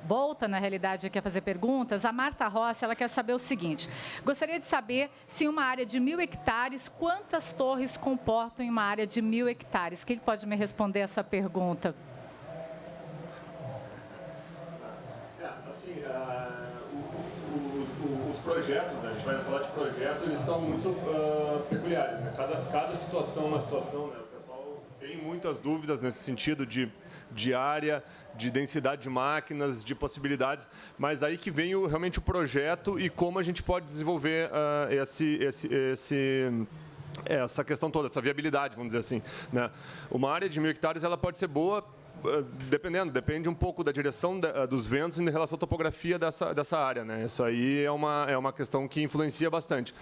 volta, na realidade, aqui a fazer perguntas. A Marta Rossi, ela quer saber o seguinte: gostaria de saber se em uma área de 1.000 hectares, quantas torres comportam em uma área de 1.000 hectares? Quem pode me responder essa pergunta? Assim, os projetos, né? A gente vai falar de projetos, eles são muito peculiares, né? Cada situação é uma situação, né? O pessoal tem muitas dúvidas nesse sentido de área, de densidade de máquinas, de possibilidades, mas aí que vem realmente o projeto e como a gente pode desenvolver essa questão toda, essa viabilidade, vamos dizer assim, né? Uma área de 1.000 hectares, ela pode ser boa, depende um pouco da direção dos ventos em relação à topografia dessa área, né? Isso aí é uma questão que influencia bastante.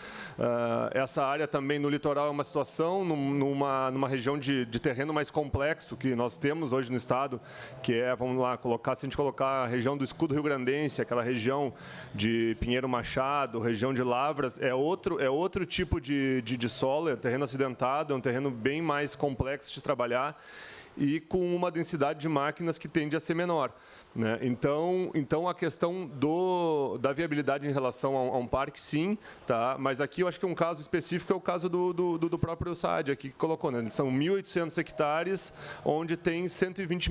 Essa área também no litoral é uma situação, numa região de terreno mais complexo que nós temos hoje no estado, que é, vamos lá, se a gente colocar a região do Escudo Rio-Grandense, aquela região de Pinheiro Machado, região de Lavras, é outro tipo de solo, é terreno acidentado, é um terreno bem mais complexo de trabalhar, e com uma densidade de máquinas que tende a ser menor, né? Então a questão da viabilidade em relação a um parque, sim, tá? Mas aqui eu acho que um caso específico é o caso do próprio SAD, aqui que colocou, né? São 1.800 hectares, onde tem 120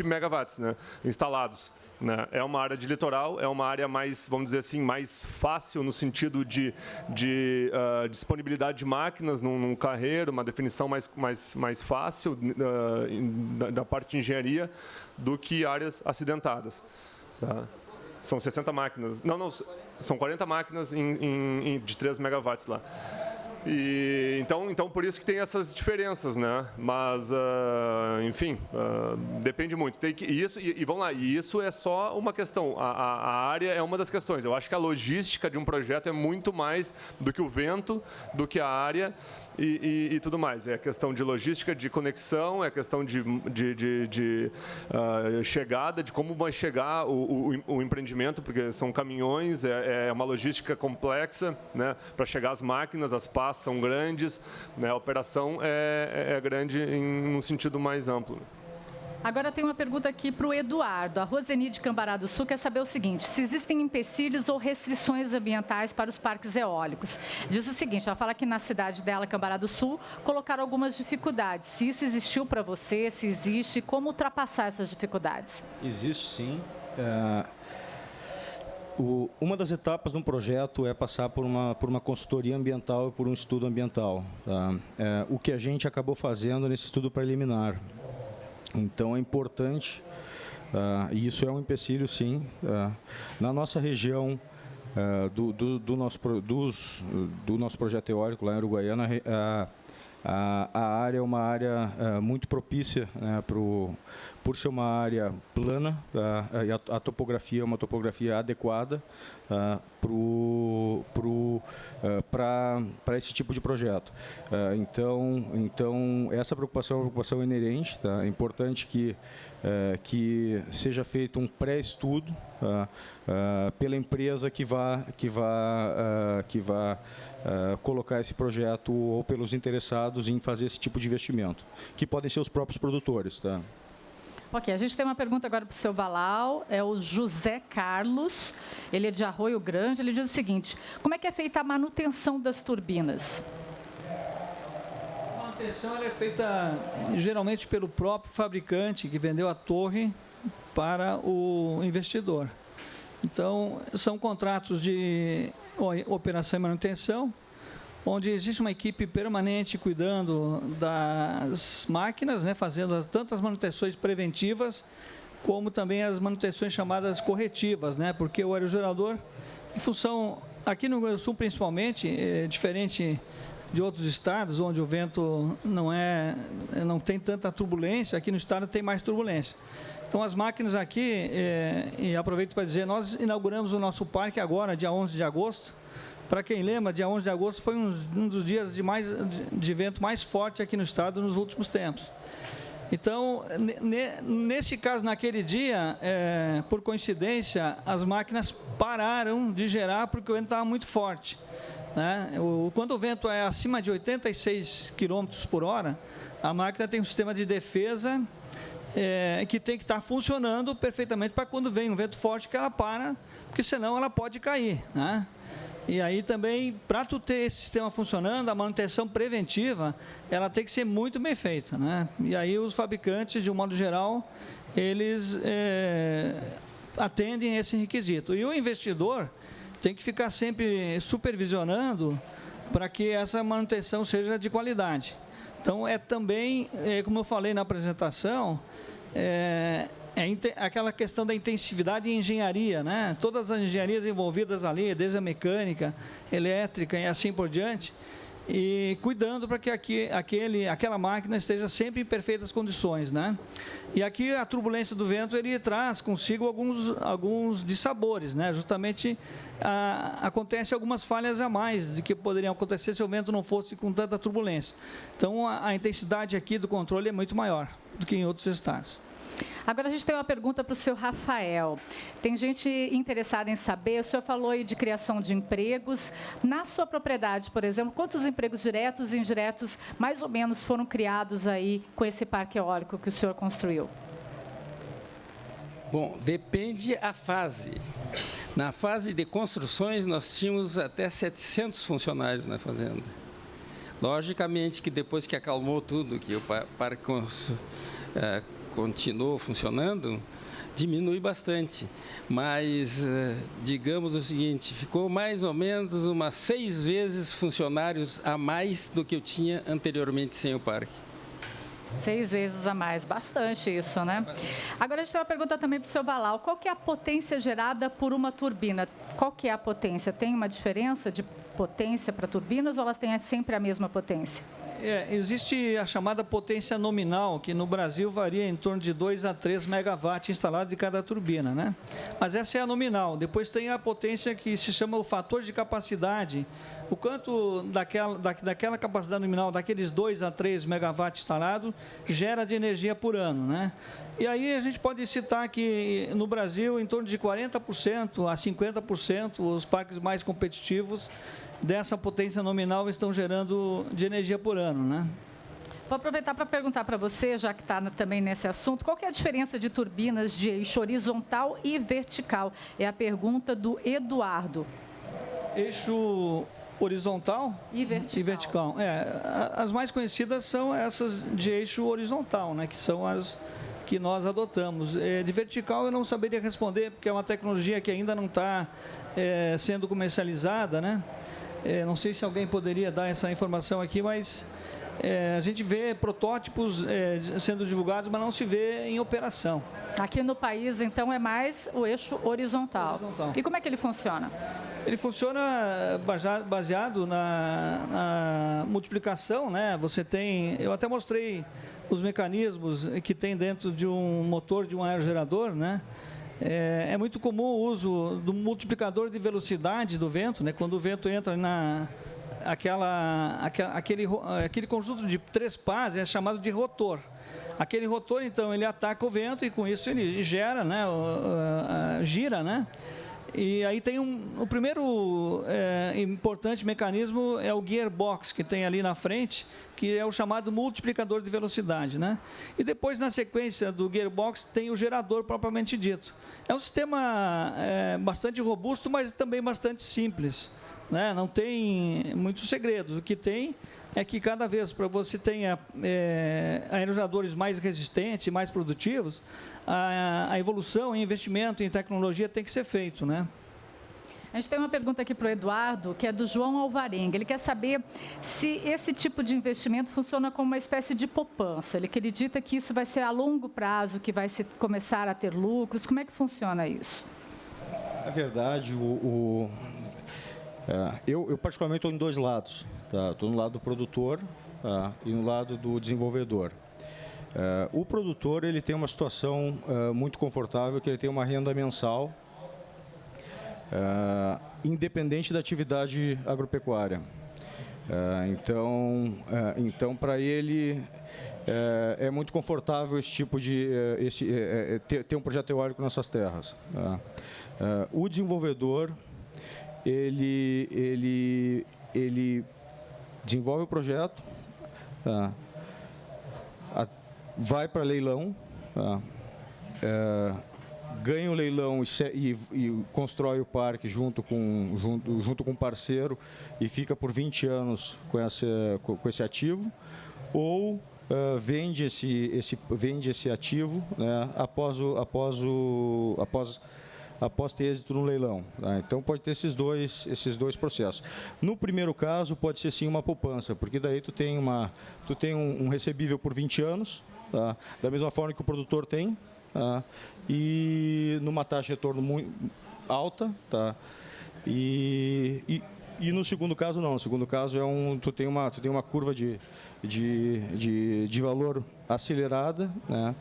megawatts, né, instalados. Né? É uma área de litoral, é uma área mais, vamos dizer assim, mais fácil no sentido de disponibilidade de máquinas num carreiro, uma definição mais fácil da parte de engenharia do que áreas acidentadas. Tá? São 60 máquinas, não, são 40 máquinas de 3 megawatts lá. E, então, por isso que tem essas diferenças, né? Mas, enfim, depende muito. Vamos lá, e isso é só uma questão. A área é uma das questões. Eu acho que a logística de um projeto é muito mais do que o vento, do que a área e tudo mais. É a questão de logística, de conexão, é a questão de chegada, de como vai chegar o empreendimento, porque são caminhões, é uma logística complexa, né? Para chegar às máquinas, as pás são grandes, né? A operação é grande em um sentido mais amplo. Agora tem uma pergunta aqui para o Eduardo. A Roseni de Cambará do Sul quer saber o seguinte: se existem empecilhos ou restrições ambientais para os parques eólicos. Diz o seguinte, ela fala que na cidade dela, Cambará do Sul, colocaram algumas dificuldades. Se isso existiu para você, se existe, como ultrapassar essas dificuldades? Existe sim. Uma das etapas de um projeto é passar por uma consultoria ambiental e por um estudo ambiental. Tá? O que a gente acabou fazendo nesse estudo preliminar. Então, é importante, e isso é um empecilho, sim, na nossa região do nosso projeto eólico lá em Uruguaiana, a área é uma área muito propícia, né, por ser uma área plana, e a topografia é uma topografia adequada para esse tipo de projeto. Então, essa preocupação é uma preocupação inerente. Tá? É importante que seja feito um pré-estudo pela empresa que vá colocar esse projeto ou pelos interessados em fazer esse tipo de investimento, que podem ser os próprios produtores. Tá? Ok, a gente tem uma pergunta agora para o seu Balau, é o José Carlos, ele é de Arroio Grande, ele diz o seguinte: como é que é feita a manutenção das turbinas? A manutenção ela é feita geralmente pelo próprio fabricante que vendeu a torre para o investidor. Então, são contratos de operação e manutenção, onde existe uma equipe permanente cuidando das máquinas, né, fazendo tanto as manutenções preventivas, como também as manutenções chamadas corretivas, né, porque o aerogerador, em função, aqui no Rio Grande do Sul principalmente, diferente de outros estados, onde o vento não tem tanta turbulência, aqui no estado tem mais turbulência. Então, as máquinas aqui, e aproveito para dizer, nós inauguramos o nosso parque agora, dia 11 de agosto. Para quem lembra, dia 11 de agosto foi um dos dias de vento mais forte aqui no estado nos últimos tempos. Então, nesse caso, naquele dia, por coincidência, as máquinas pararam de gerar porque o vento estava muito forte. Né? Quando o vento é acima de 86 km por hora, a máquina tem um sistema de defesa que tem que estar funcionando perfeitamente para quando vem um vento forte que ela para, porque senão ela pode cair. Né? E aí também, para tu ter esse sistema funcionando, a manutenção preventiva, ela tem que ser muito bem feita. Né? E aí os fabricantes, de um modo geral, eles atendem esse requisito. E o investidor tem que ficar sempre supervisionando para que essa manutenção seja de qualidade. Então, também, como eu falei na apresentação, aquela questão da intensividade em engenharia, né? Todas as engenharias envolvidas ali, desde a mecânica, elétrica e assim por diante, e cuidando para que aquela máquina esteja sempre em perfeitas condições, né? E aqui a turbulência do vento ele traz consigo alguns dissabores, né? Justamente acontece algumas falhas a mais de que poderiam acontecer se o vento não fosse com tanta turbulência. Então a intensidade aqui do controle é muito maior do que em outros estados. Agora a gente tem uma pergunta para o senhor Rafael. Tem gente interessada em saber, o senhor falou aí de criação de empregos. Na sua propriedade, por exemplo, quantos empregos diretos e indiretos, mais ou menos, foram criados aí com esse parque eólico que o senhor construiu? Bom, depende a fase. Na fase de construções, nós tínhamos até 700 funcionários na fazenda. Logicamente que depois que acalmou tudo, que o parque continuou funcionando, diminui bastante. Mas, digamos o seguinte, ficou mais ou menos umas 6 vezes funcionários a mais do que eu tinha anteriormente sem o parque. 6 vezes a mais, bastante isso, né? Agora a gente tem uma pergunta também para o seu Balau. Qual que é a potência gerada por uma turbina? Qual que é a potência? Tem uma diferença de potência para turbinas ou elas têm sempre a mesma potência? Existe a chamada potência nominal, que no Brasil varia em torno de 2 a 3 megawatts instalado de cada turbina, né? Mas essa é a nominal. Depois tem a potência que se chama o fator de capacidade. O quanto daquela capacidade nominal, daqueles 2 a 3 megawatts instalados, gera de energia por ano, né? E aí a gente pode citar que no Brasil, em torno de 40% a 50%, os parques mais competitivos dessa potência nominal estão gerando de energia por ano, né? Vou aproveitar para perguntar para você, já que está também nesse assunto, qual que é a diferença de turbinas de eixo horizontal e vertical? É a pergunta do Eduardo. Eixo horizontal e vertical. As mais conhecidas são essas de eixo horizontal, né, que são as que nós adotamos. De vertical eu não saberia responder, porque é uma tecnologia que ainda não está sendo comercializada, né? Não sei se alguém poderia dar essa informação aqui, mas a gente vê protótipos sendo divulgados, mas não se vê em operação. Aqui no país, então, é mais o eixo horizontal. E como é que ele funciona? Ele funciona baseado na multiplicação, né? Você tem, eu até mostrei os mecanismos que tem dentro de um motor de um aerogerador, né? É muito comum o uso do multiplicador de velocidade do vento, né? Quando o vento entra aquele conjunto de 3 pás é chamado de rotor. Aquele rotor, então, ele ataca o vento e com isso ele gera, né? Gira, né? E aí tem o primeiro importante mecanismo é o gearbox que tem ali na frente, que é o chamado multiplicador de velocidade, né? E depois, na sequência do gearbox, tem o gerador propriamente dito. É um sistema bastante robusto, mas também bastante simples, né? Não tem muitos segredos. O que tem é que cada vez para você tenha aerogeradores mais resistentes, mais produtivos, a evolução em investimento em tecnologia tem que ser feito, né? A gente tem uma pergunta aqui para o Eduardo, que é do João Alvarenga. Ele quer saber se esse tipo de investimento funciona como uma espécie de poupança. Ele acredita que isso vai ser a longo prazo, que vai começar a ter lucros. Como é que funciona isso? Na verdade, eu particularmente estou em 2 lados. Estou no lado do produtor e no lado do desenvolvedor. O produtor ele tem uma situação muito confortável, que ele tem uma renda mensal, independente da atividade agropecuária. Então para ele é muito confortável esse tipo de ter um projeto eólico nas suas terras. O desenvolvedor ele desenvolve o projeto, vai para leilão, ganha o leilão e constrói o parque junto com um parceiro e fica por 20 anos com esse ativo, ou vende esse ativo, né, após ter êxito no leilão. Então, pode ter esses dois processos. No primeiro caso, pode ser sim uma poupança, porque daí tu tem um recebível por 20 anos, da mesma forma que o produtor tem, e numa taxa de retorno muito alta. E no segundo caso, não. No segundo caso, tu tem uma curva de valor acelerada, né?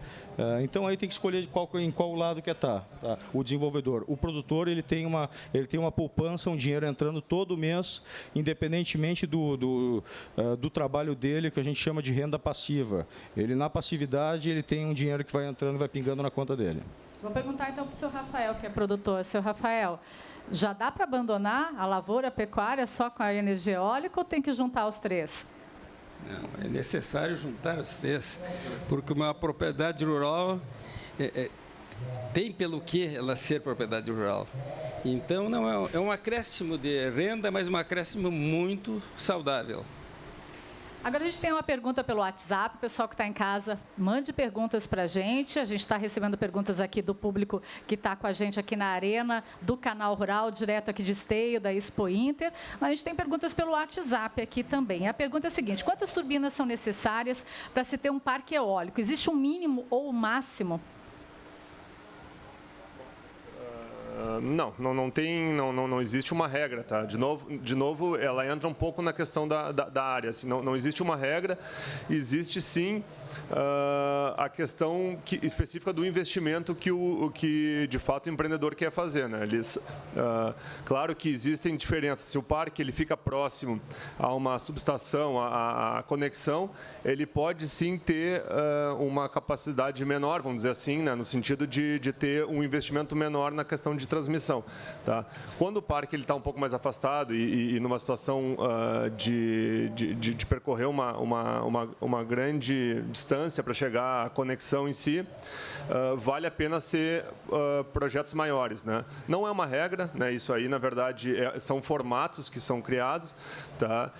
Então, aí tem que escolher em qual lado quer estar. O desenvolvedor. O produtor, ele tem uma poupança, um dinheiro entrando todo mês, independentemente do trabalho dele, que a gente chama de renda passiva. Na passividade, ele tem um dinheiro que vai entrando e vai pingando na conta dele. Vou perguntar, então, para o seu Rafael, que é produtor. Seu Rafael, já dá para abandonar a lavoura, a pecuária só com a energia eólica ou tem que juntar os 3? Não, é necessário juntar os 3, porque uma propriedade rural tem pelo que ela ser propriedade rural. Então, não é um acréscimo de renda, mas um acréscimo muito saudável. Agora a gente tem uma pergunta pelo WhatsApp. O pessoal que está em casa, mande perguntas para a gente. A gente está recebendo perguntas aqui do público que está com a gente aqui na arena do Canal Rural, direto aqui de Esteio, da Expo Inter. Mas a gente tem perguntas pelo WhatsApp aqui também. A pergunta é a seguinte: quantas turbinas são necessárias para se ter um parque eólico? Existe um mínimo ou um máximo? Não existe uma regra, tá? De novo, ela entra um pouco na questão da área. Assim, não existe uma regra, existe sim a questão específica do investimento que de fato o empreendedor quer fazer, né? Claro que existem diferenças. Se o parque ele fica próximo a uma subestação, a conexão, ele pode sim ter uma capacidade menor, vamos dizer assim, né? No sentido de ter um investimento menor na questão de transmissão, tá? Quando o parque ele está um pouco mais afastado e numa situação de percorrer uma grande distância para chegar à conexão em si, vale a pena ser projetos maiores, né? Não é uma regra, né? Isso aí, na verdade, são formatos que são criados, tá?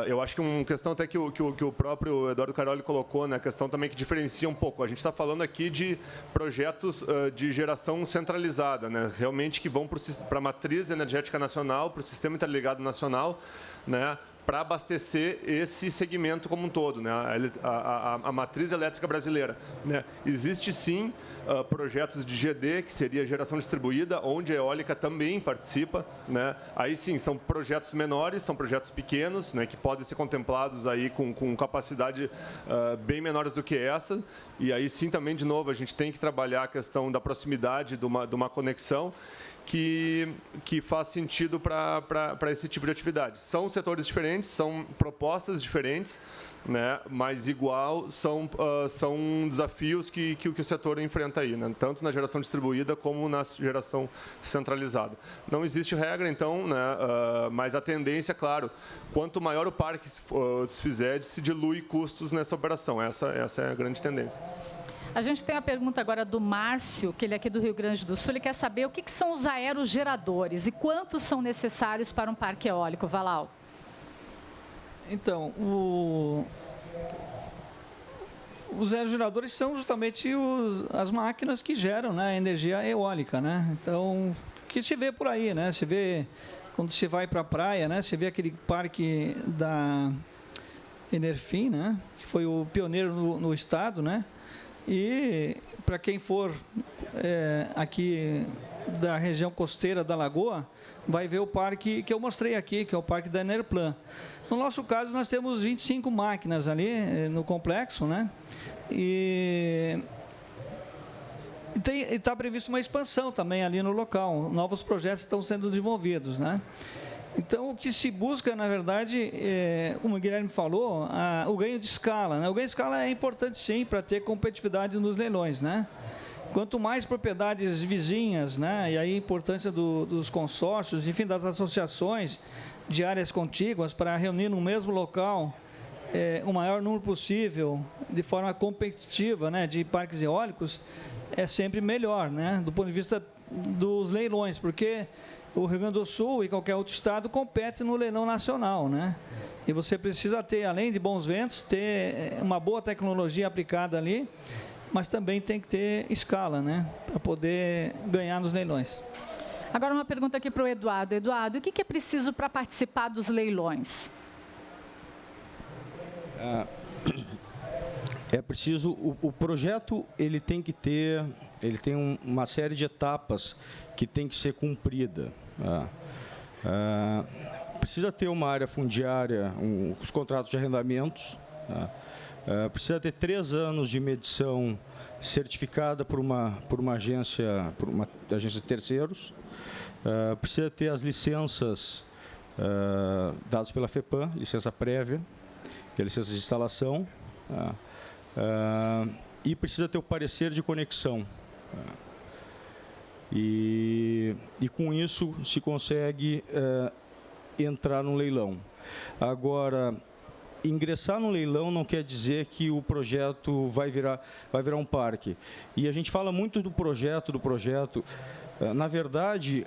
Eu acho que uma questão até que o próprio Eduardo Caroli colocou, né? A questão também que diferencia um pouco. A gente está falando aqui de projetos de geração centralizada, né? Realmente que vão para a matriz energética nacional, para o sistema interligado nacional, né? Para abastecer esse segmento como um todo, né? A matriz elétrica brasileira, né? Existe sim projetos de GD, que seria geração distribuída, onde a eólica também participa, né? Aí sim, são projetos menores, são projetos pequenos, né? Que podem ser contemplados aí com capacidade bem menores do que essa. E aí sim também, de novo, a gente tem que trabalhar a questão da proximidade de uma conexão que faz sentido para esse tipo de atividade. São setores diferentes, são propostas diferentes, né? Mas igual são desafios que o setor enfrenta aí, né? Tanto na geração distribuída como na geração centralizada. Não existe regra, então, né? Mas a tendência, claro, quanto maior o parque se fizer, se dilui custos nessa operação. Essa é a grande tendência. A gente tem a pergunta agora do Márcio, que ele é aqui do Rio Grande do Sul. Ele quer saber o que são os aerogeradores e quantos são necessários para um parque eólico. Valau. Então, os aerogeradores são justamente as máquinas que geram, né, energia eólica, né? Então, que se vê por aí, né? Se vê quando se vai para a praia, né? Se vê aquele parque da Enerfim, né? Que foi o pioneiro no estado, né? E para quem for aqui da região costeira da Lagoa, vai ver o parque que eu mostrei aqui, que é o parque da Enerplan. No nosso caso, nós temos 25 máquinas ali no complexo, né? E está previsto uma expansão também ali no local. Novos projetos estão sendo desenvolvidos, né? Então, o que se busca, na verdade, como o Guilherme falou, o ganho de escala, né? O ganho de escala é importante, sim, para ter competitividade nos leilões, né? Quanto mais propriedades vizinhas, né? E aí a importância dos consórcios, enfim, das associações de áreas contíguas para reunir no mesmo local o maior número possível, de forma competitiva, né? De parques eólicos, é sempre melhor, né? Do ponto de vista dos leilões, porque o Rio Grande do Sul e qualquer outro estado compete no leilão nacional, né? E você precisa ter, além de bons ventos, ter uma boa tecnologia aplicada ali, mas também tem que ter escala, né? Para poder ganhar nos leilões. Agora uma pergunta aqui para o Eduardo. Eduardo, o que é preciso para participar dos leilões? É preciso, o projeto ele tem uma série de etapas que tem que ser cumprida. Precisa ter uma área fundiária, os contratos de arrendamentos, precisa ter 3 anos de medição certificada por uma agência de terceiros, precisa ter as licenças dadas pela FEPAM, licença prévia, que é a licença de instalação, e precisa ter o parecer de conexão. E com isso se consegue entrar no leilão. Agora, ingressar no leilão não quer dizer que o projeto vai virar um parque. E a gente fala muito do projeto. Na verdade,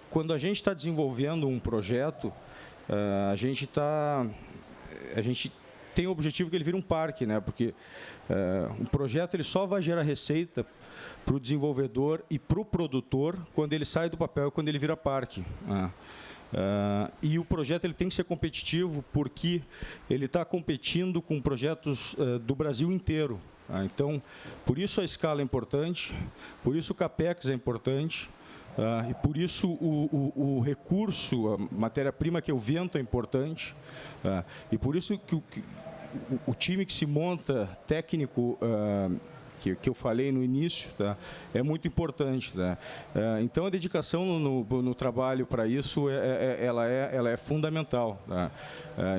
quando a gente está desenvolvendo um projeto, a gente tem o objetivo que ele vire um parque, né? Porque um projeto ele só vai gerar receita para o desenvolvedor e para o produtor quando ele sai do papel, quando ele vira parque. E o projeto ele tem que ser competitivo porque ele está competindo com projetos do Brasil inteiro. Então, por isso a escala é importante, por isso o CAPEX é importante, e por isso o recurso, a matéria-prima que é o vento é importante, e por isso que o time que se monta, técnico, que eu falei no início, tá? É muito importante. Tá? Então, a dedicação no trabalho para isso, ela é fundamental. Tá?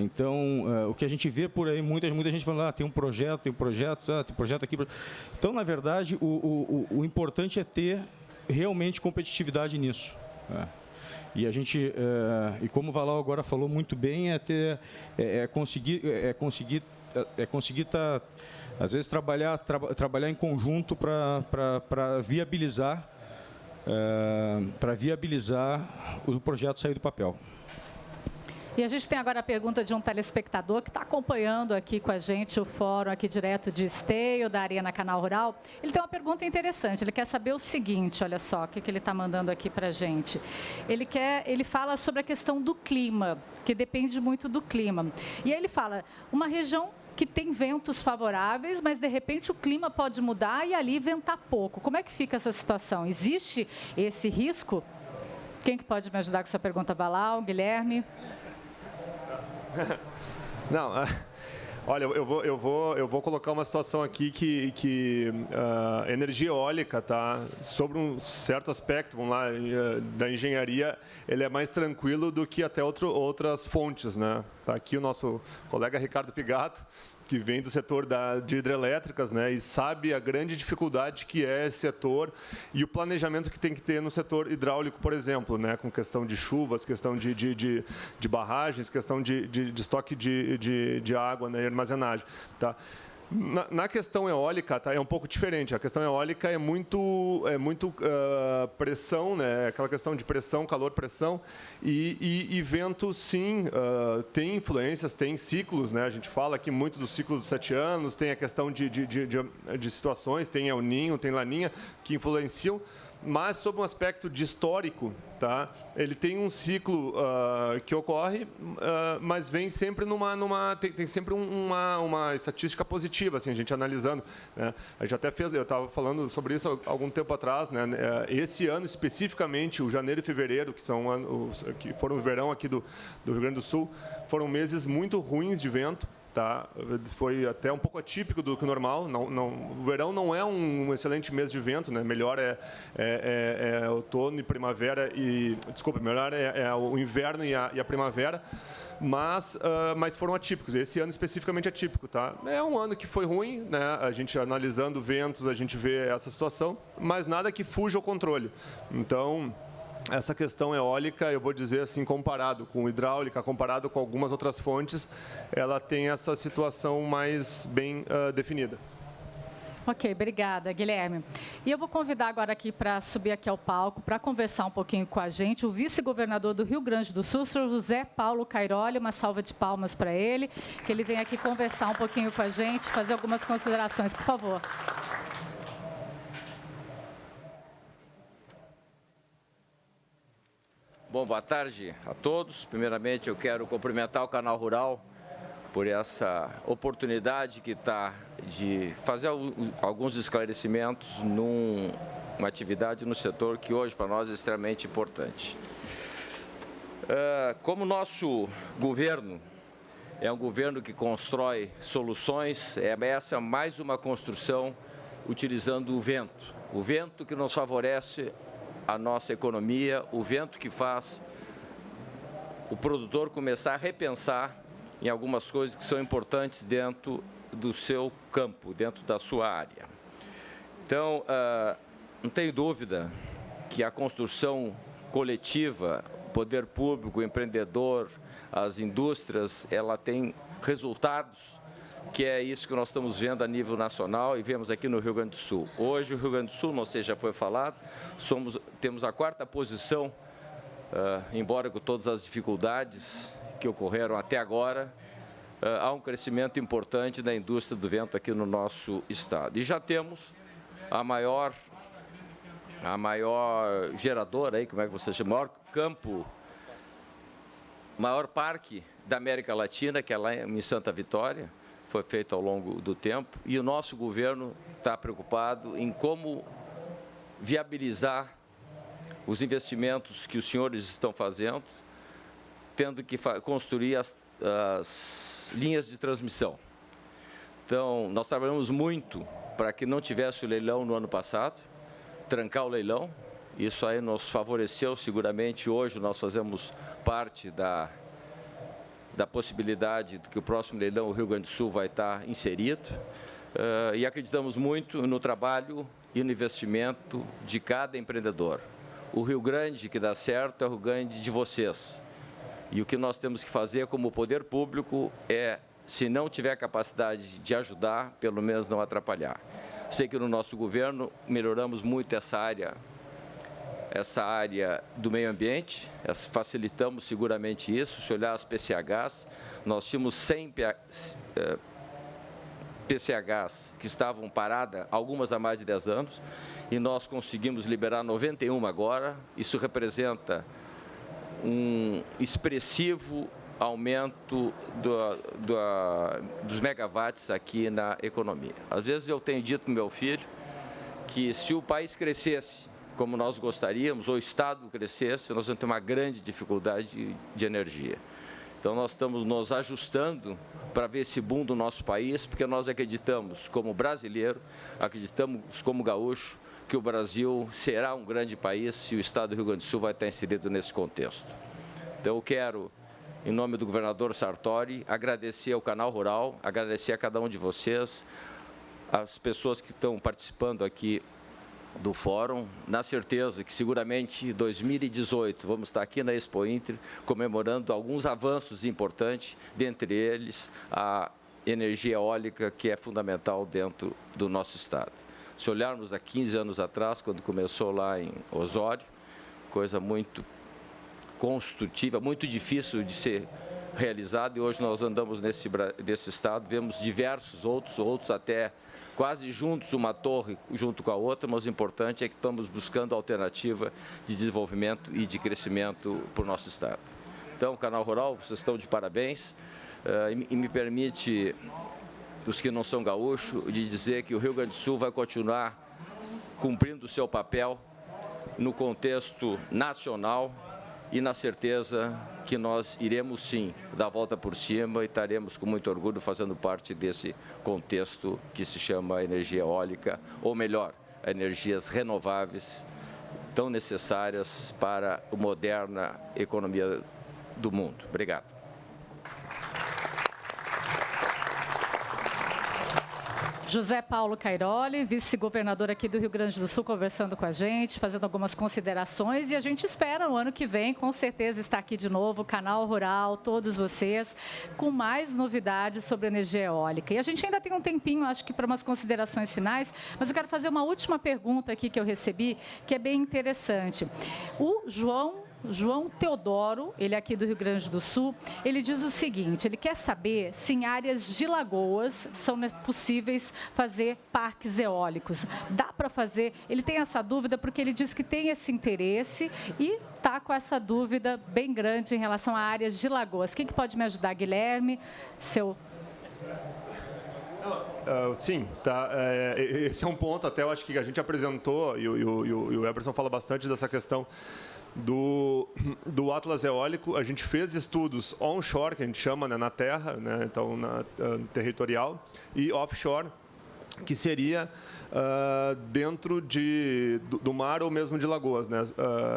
Então, o que a gente vê por aí, muita gente falando, tem um projeto, tem projeto aqui. Então, na verdade, o importante é ter realmente competitividade nisso. Tá? E a gente, e como o Valau agora falou muito bem, conseguir estar, às vezes, trabalhar em conjunto para viabilizar o projeto sair do papel. E a gente tem agora a pergunta de um telespectador que está acompanhando aqui com a gente o fórum aqui direto de Esteio, da Arena Canal Rural. Ele tem uma pergunta interessante, ele quer saber o seguinte, olha só, o que ele está mandando aqui para a gente. Ele fala sobre a questão do clima, que depende muito do clima. E aí ele fala, uma região que tem ventos favoráveis, mas de repente o clima pode mudar e ali ventar pouco. Como é que fica essa situação? Existe esse risco? Quem que pode me ajudar com essa pergunta? Valau, Guilherme? Não, olha, eu vou colocar uma situação aqui que energia eólica, tá, sobre um certo aspecto, vamos lá, da engenharia, ele é mais tranquilo do que até outras fontes, né? Tá aqui o nosso colega Ricardo Pigato, que vem do setor de hidrelétricas, né, e sabe a grande dificuldade que é esse setor e o planejamento que tem que ter no setor hidráulico, por exemplo, né, com questão de chuvas, questão de barragens, questão de estoque de água, né, e armazenagem. Tá? Na questão eólica, tá, é um pouco diferente. A questão eólica é muito pressão, né? Aquela questão de pressão, calor, pressão. E vento, sim, tem influências, tem ciclos. Né? A gente fala aqui muito do ciclo dos 7 anos, tem a questão de situações, tem El Niño, tem Laninha, que influenciam. Mas, sob um aspecto de histórico, tá? Ele tem um ciclo que ocorre, mas vem sempre tem sempre uma estatística positiva, assim, a gente analisando. Né? A gente até fez, eu estava falando sobre isso há algum tempo atrás, né? Esse ano, especificamente, o janeiro e fevereiro, que foram o verão aqui do Rio Grande do Sul, foram meses muito ruins de vento. Tá? Foi até um pouco atípico do que o normal. O verão não é um excelente mês de vento, né? Melhor é outono e primavera melhor é o inverno e a primavera. Mas foram atípicos. Esse ano especificamente é atípico, tá? É um ano que foi ruim, né? A gente analisando ventos, a gente vê essa situação, mas nada que fuja ao controle. Então, essa questão eólica, eu vou dizer assim, comparado com hidráulica, comparado com algumas outras fontes, ela tem essa situação mais bem definida. Ok, obrigada, Guilherme. E eu vou convidar agora aqui para subir aqui ao palco, para conversar um pouquinho com a gente, o vice-governador do Rio Grande do Sul, Sr. José Paulo Cairoli. Uma salva de palmas para ele, que ele vem aqui conversar um pouquinho com a gente, fazer algumas considerações, por favor. Bom, boa tarde a todos. Primeiramente, eu quero cumprimentar o Canal Rural por essa oportunidade que está de fazer alguns esclarecimentos numa atividade no setor que hoje para nós é extremamente importante. Como nosso governo é um governo que constrói soluções, essa é mais uma construção utilizando o vento que nos favorece a nossa economia, o vento que faz o produtor começar a repensar em algumas coisas que são importantes dentro do seu campo, dentro da sua área. Então, não tenho dúvida que a construção coletiva, o poder público, o empreendedor, as indústrias, ela tem resultados, que é isso que nós estamos vendo a nível nacional e vemos aqui no Rio Grande do Sul. Hoje, o Rio Grande do Sul, não sei, já foi falado, temos a 4ª posição, embora com todas as dificuldades que ocorreram até agora, há um crescimento importante da indústria do vento aqui no nosso estado. E já temos a maior geradora, aí, como é que você chama? Maior parque da América Latina, que é lá em Santa Vitória, foi feito ao longo do tempo, e o nosso governo está preocupado em como viabilizar os investimentos que os senhores estão fazendo, tendo que construir as linhas de transmissão. Então, nós trabalhamos muito para que não tivesse o leilão no ano passado, trancar o leilão. Isso aí nos favoreceu seguramente. Hoje nós fazemos parte da possibilidade de que o próximo leilão o Rio Grande do Sul vai estar inserido. E acreditamos muito no trabalho e no investimento de cada empreendedor. O Rio Grande que dá certo é o Rio Grande de vocês. E o que nós temos que fazer como poder público é, se não tiver capacidade de ajudar, pelo menos não atrapalhar. Sei que no nosso governo melhoramos muito essa área do meio ambiente, facilitamos seguramente isso. Se olhar as PCHs, nós tínhamos 100 PCHs que estavam paradas, algumas há mais de 10 anos, e nós conseguimos liberar 91 agora. Isso representa um expressivo aumento dos megawatts aqui na economia. Às vezes eu tenho dito para o meu filho que se o país crescesse como nós gostaríamos, ou o Estado crescesse, nós vamos ter uma grande dificuldade de energia. Então, nós estamos nos ajustando para ver esse boom do nosso país, porque nós acreditamos, como brasileiro, acreditamos como gaúcho, que o Brasil será um grande país e o Estado do Rio Grande do Sul vai estar inserido nesse contexto. Então, eu quero, em nome do governador Sartori, agradecer ao Canal Rural, agradecer a cada um de vocês, as pessoas que estão participando aqui do fórum, na certeza que seguramente em 2018 vamos estar aqui na Expo Inter comemorando alguns avanços importantes, dentre eles a energia eólica, que é fundamental dentro do nosso estado. Se olharmos há 15 anos atrás, quando começou lá em Osório, coisa muito construtiva, muito difícil de ser realizado, e hoje nós andamos nesse estado, vemos diversos outros até quase juntos, uma torre junto com a outra, mas o importante é que estamos buscando alternativa de desenvolvimento e de crescimento para o nosso estado. Então, Canal Rural, vocês estão de parabéns, e me permite, os que não são gaúchos, de dizer que o Rio Grande do Sul vai continuar cumprindo o seu papel no contexto nacional, e na certeza que nós iremos sim dar a volta por cima e estaremos com muito orgulho fazendo parte desse contexto que se chama energia eólica, ou melhor, energias renováveis tão necessárias para a moderna economia do mundo. Obrigado. José Paulo Cairoli, vice-governador aqui do Rio Grande do Sul, conversando com a gente, fazendo algumas considerações, e a gente espera no ano que vem, com certeza, estar aqui de novo, Canal Rural, todos vocês, com mais novidades sobre energia eólica. E a gente ainda tem um tempinho, acho que, para umas considerações finais, mas eu quero fazer uma última pergunta aqui que eu recebi, que é bem interessante. O João Teodoro, ele é aqui do Rio Grande do Sul, ele diz o seguinte, ele quer saber se em áreas de lagoas são possíveis fazer parques eólicos. Dá para fazer? Ele tem essa dúvida porque ele diz que tem esse interesse e está com essa dúvida bem grande em relação a áreas de lagoas. Quem que pode me ajudar? Guilherme, Sim, tá. Esse é um ponto, até eu acho que a gente apresentou, e o Eberson fala bastante dessa questão do Atlas eólico. A gente fez estudos onshore, que a gente chama, né, na terra, né, então territorial, e offshore, que seria dentro do mar ou mesmo de lagoas, né?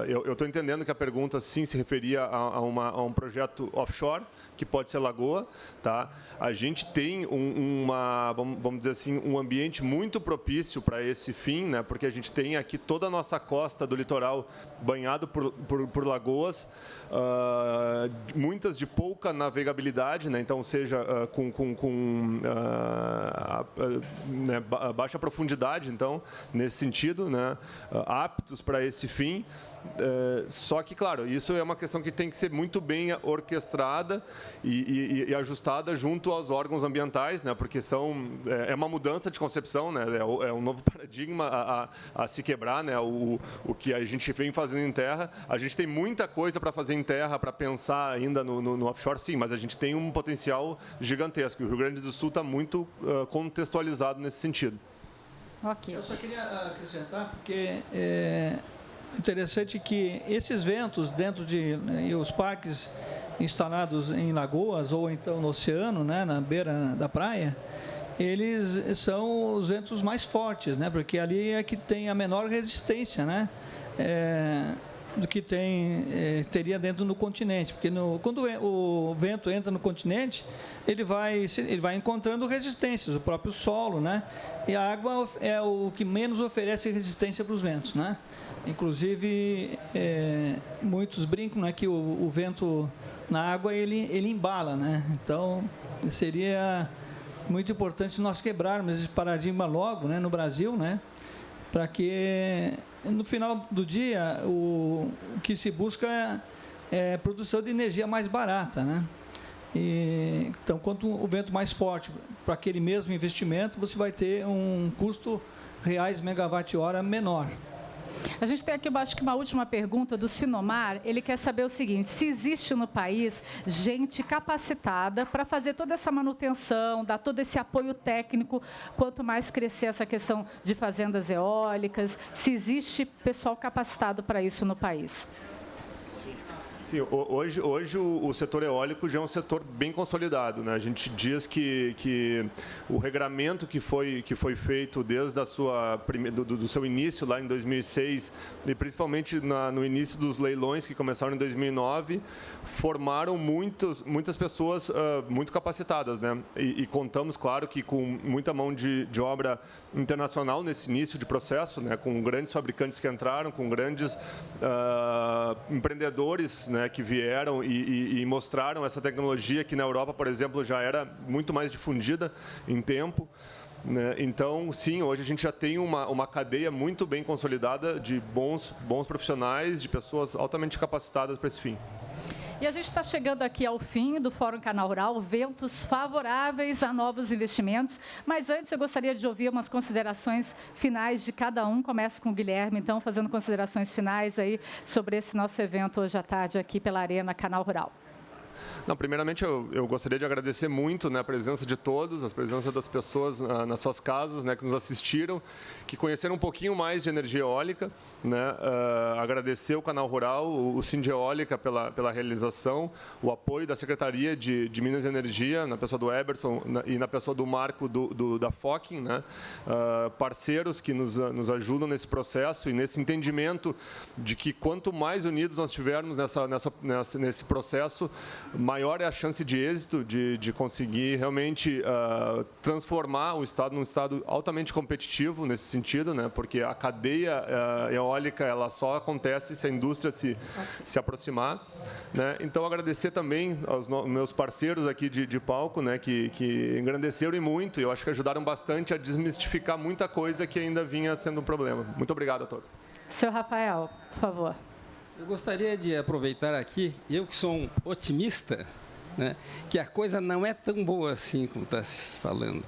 Eu estou entendendo que a pergunta sim se referia a um projeto offshore, que pode ser lagoa, tá? A gente tem vamos dizer assim, um ambiente muito propício para esse fim, né? Porque a gente tem aqui toda a nossa costa do litoral banhado por lagoas, muitas de pouca navegabilidade, né? Então, seja né, baixa profundidade, então, nesse sentido, né? Aptos para esse fim. Só que, claro, isso é uma questão que tem que ser muito bem orquestrada e ajustada junto aos órgãos ambientais, né? Porque é uma mudança de concepção, né? É um novo paradigma a se quebrar, né? O que a gente vem fazendo em terra. A gente tem muita coisa para fazer em terra, para pensar ainda no offshore, sim, mas a gente tem um potencial gigantesco. E o Rio Grande do Sul está muito contextualizado nesse sentido. Ok. Eu só queria acrescentar, porque interessante que esses ventos e os parques instalados em lagoas ou então no oceano, né, na beira da praia, eles são os ventos mais fortes, né? Porque ali é que tem a menor resistência, né? Do que teria dentro do continente, porque quando o vento entra no continente, ele vai encontrando resistências, o próprio solo, né? E a água é o que menos oferece resistência para os ventos, né? Inclusive, muitos brincam, né, que o vento na água ele embala, né? Então seria muito importante nós quebrarmos esse paradigma logo, né, no Brasil, né? Para que no final do dia o que se busca é produção de energia mais barata, né? Então, quanto o vento mais forte para aquele mesmo investimento, você vai ter um custo reais megawatt-hora menor. A gente tem aqui, eu acho que uma última pergunta do Sinomar. Ele quer saber o seguinte: se existe no país gente capacitada para fazer toda essa manutenção, dar todo esse apoio técnico, quanto mais crescer essa questão de fazendas eólicas, se existe pessoal capacitado para isso no país? Sim, hoje o setor eólico já é um setor bem consolidado, né? A gente diz que o regramento que foi feito desde do seu início lá em 2006 e principalmente no início dos leilões que começaram em 2009 formaram muitas pessoas muito capacitadas, né? E contamos, claro, que com muita mão de obra internacional nesse início de processo, né? Com grandes fabricantes que entraram, com grandes empreendedores, né, que vieram e mostraram essa tecnologia que na Europa, por exemplo, já era muito mais difundida em tempo, né? Então, sim, hoje a gente já tem uma cadeia muito bem consolidada de bons profissionais, de pessoas altamente capacitadas para esse fim. E a gente está chegando aqui ao fim do Fórum Canal Rural, ventos favoráveis a novos investimentos. Mas antes eu gostaria de ouvir umas considerações finais de cada um. Começo com o Guilherme, então, fazendo considerações finais aí sobre esse nosso evento hoje à tarde aqui pela Arena Canal Rural. Não, primeiramente, eu gostaria de agradecer muito, né, a presença de todos, a presença das pessoas nas suas casas, né, que nos assistiram, que conheceram um pouquinho mais de energia eólica, né, agradecer o Canal Rural, o Sindeólica pela realização, o apoio da Secretaria de Minas e Energia, na pessoa do Eberson e na pessoa do Marco da Focking, né, parceiros que nos ajudam nesse processo e nesse entendimento de que quanto mais unidos nós estivermos nesse processo, maior é a chance de êxito, de conseguir realmente transformar o Estado num Estado altamente competitivo nesse sentido, né? Porque a cadeia eólica ela só acontece se a indústria se aproximar, né? Então, agradecer também aos meus parceiros aqui de palco, né? Que engrandeceram e muito, e eu acho que ajudaram bastante a desmistificar muita coisa que ainda vinha sendo um problema. Muito obrigado a todos. Seu Rafael, por favor. Eu gostaria de aproveitar aqui, eu que sou um otimista, né, que a coisa não é tão boa assim como está se falando.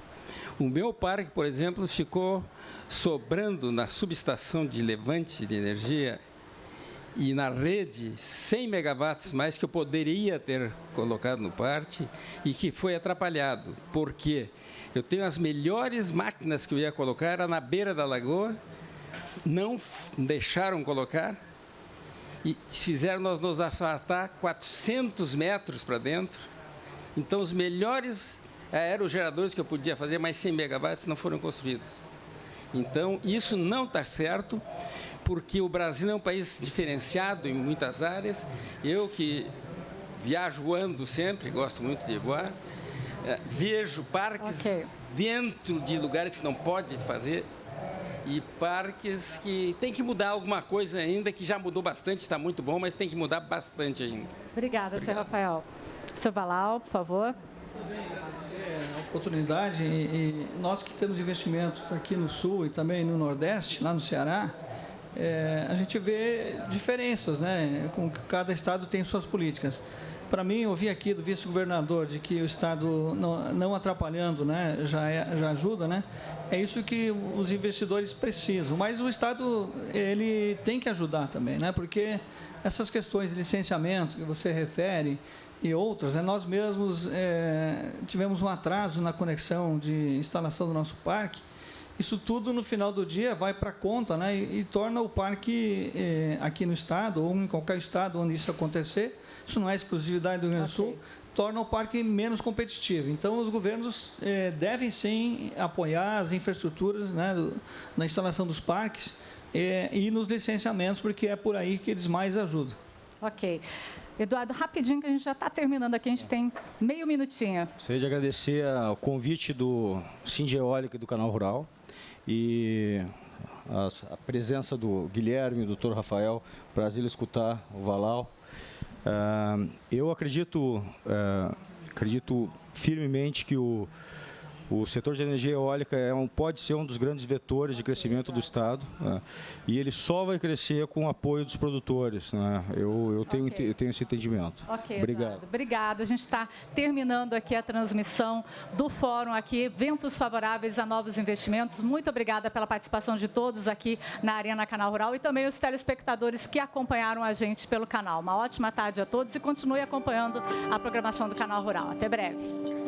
O meu parque, por exemplo, ficou sobrando na subestação de levante de energia e na rede 100 megawatts mais que eu poderia ter colocado no parque e que foi atrapalhado. Por quê? Eu tenho as melhores máquinas que eu ia colocar, era na beira da lagoa, não deixaram colocar, e fizeram nós nos afastar 400 metros para dentro. Então, os melhores aerogeradores que eu podia fazer, mais 100 megawatts, não foram construídos. Então, isso não está certo, porque o Brasil é um país diferenciado em muitas áreas. Eu que viajo voando sempre, gosto muito de voar, vejo parques dentro de lugares que não pode fazer, e parques que tem que mudar alguma coisa ainda, que já mudou bastante, está muito bom, mas tem que mudar bastante ainda. Obrigada, seu Rafael. Seu Balau, por favor. Também agradecer a oportunidade e nós que temos investimentos aqui no Sul e também no Nordeste, lá no Ceará, a gente vê diferenças, né? Com que cada estado tem suas políticas. Para mim, eu ouvi aqui do vice-governador de que o Estado não atrapalhando, né, já ajuda, né? É isso que os investidores precisam. Mas o Estado ele tem que ajudar também, né? Porque essas questões de licenciamento que você refere e outras, né, nós mesmos tivemos um atraso na conexão de instalação do nosso parque. Isso tudo, no final do dia, vai para a conta, né, e torna o parque aqui no Estado, ou em qualquer Estado onde isso acontecer, isso não é exclusividade do Rio Grande do Sul, torna o parque menos competitivo. Então, os governos devem, sim, apoiar as infraestruturas, né, na instalação dos parques e nos licenciamentos, porque é por aí que eles mais ajudam. Ok. Eduardo, rapidinho, que a gente já está terminando aqui, a gente tem meio minutinho. Gostaria de agradecer ao convite do Singeólica e do Canal Rural e a presença do Guilherme e do Dr. Rafael, prazer escutar o Valal. Eu acredito firmemente que o setor de energia eólica pode ser um dos grandes vetores de crescimento do Estado, né? E ele só vai crescer com o apoio dos produtores, né? Eu tenho esse entendimento. Ok, obrigado. Eduardo. Obrigada. A gente está terminando aqui a transmissão do fórum aqui, Ventos Favoráveis a Novos Investimentos. Muito obrigada pela participação de todos aqui na Arena Canal Rural e também os telespectadores que acompanharam a gente pelo canal. Uma ótima tarde a todos e continue acompanhando a programação do Canal Rural. Até breve.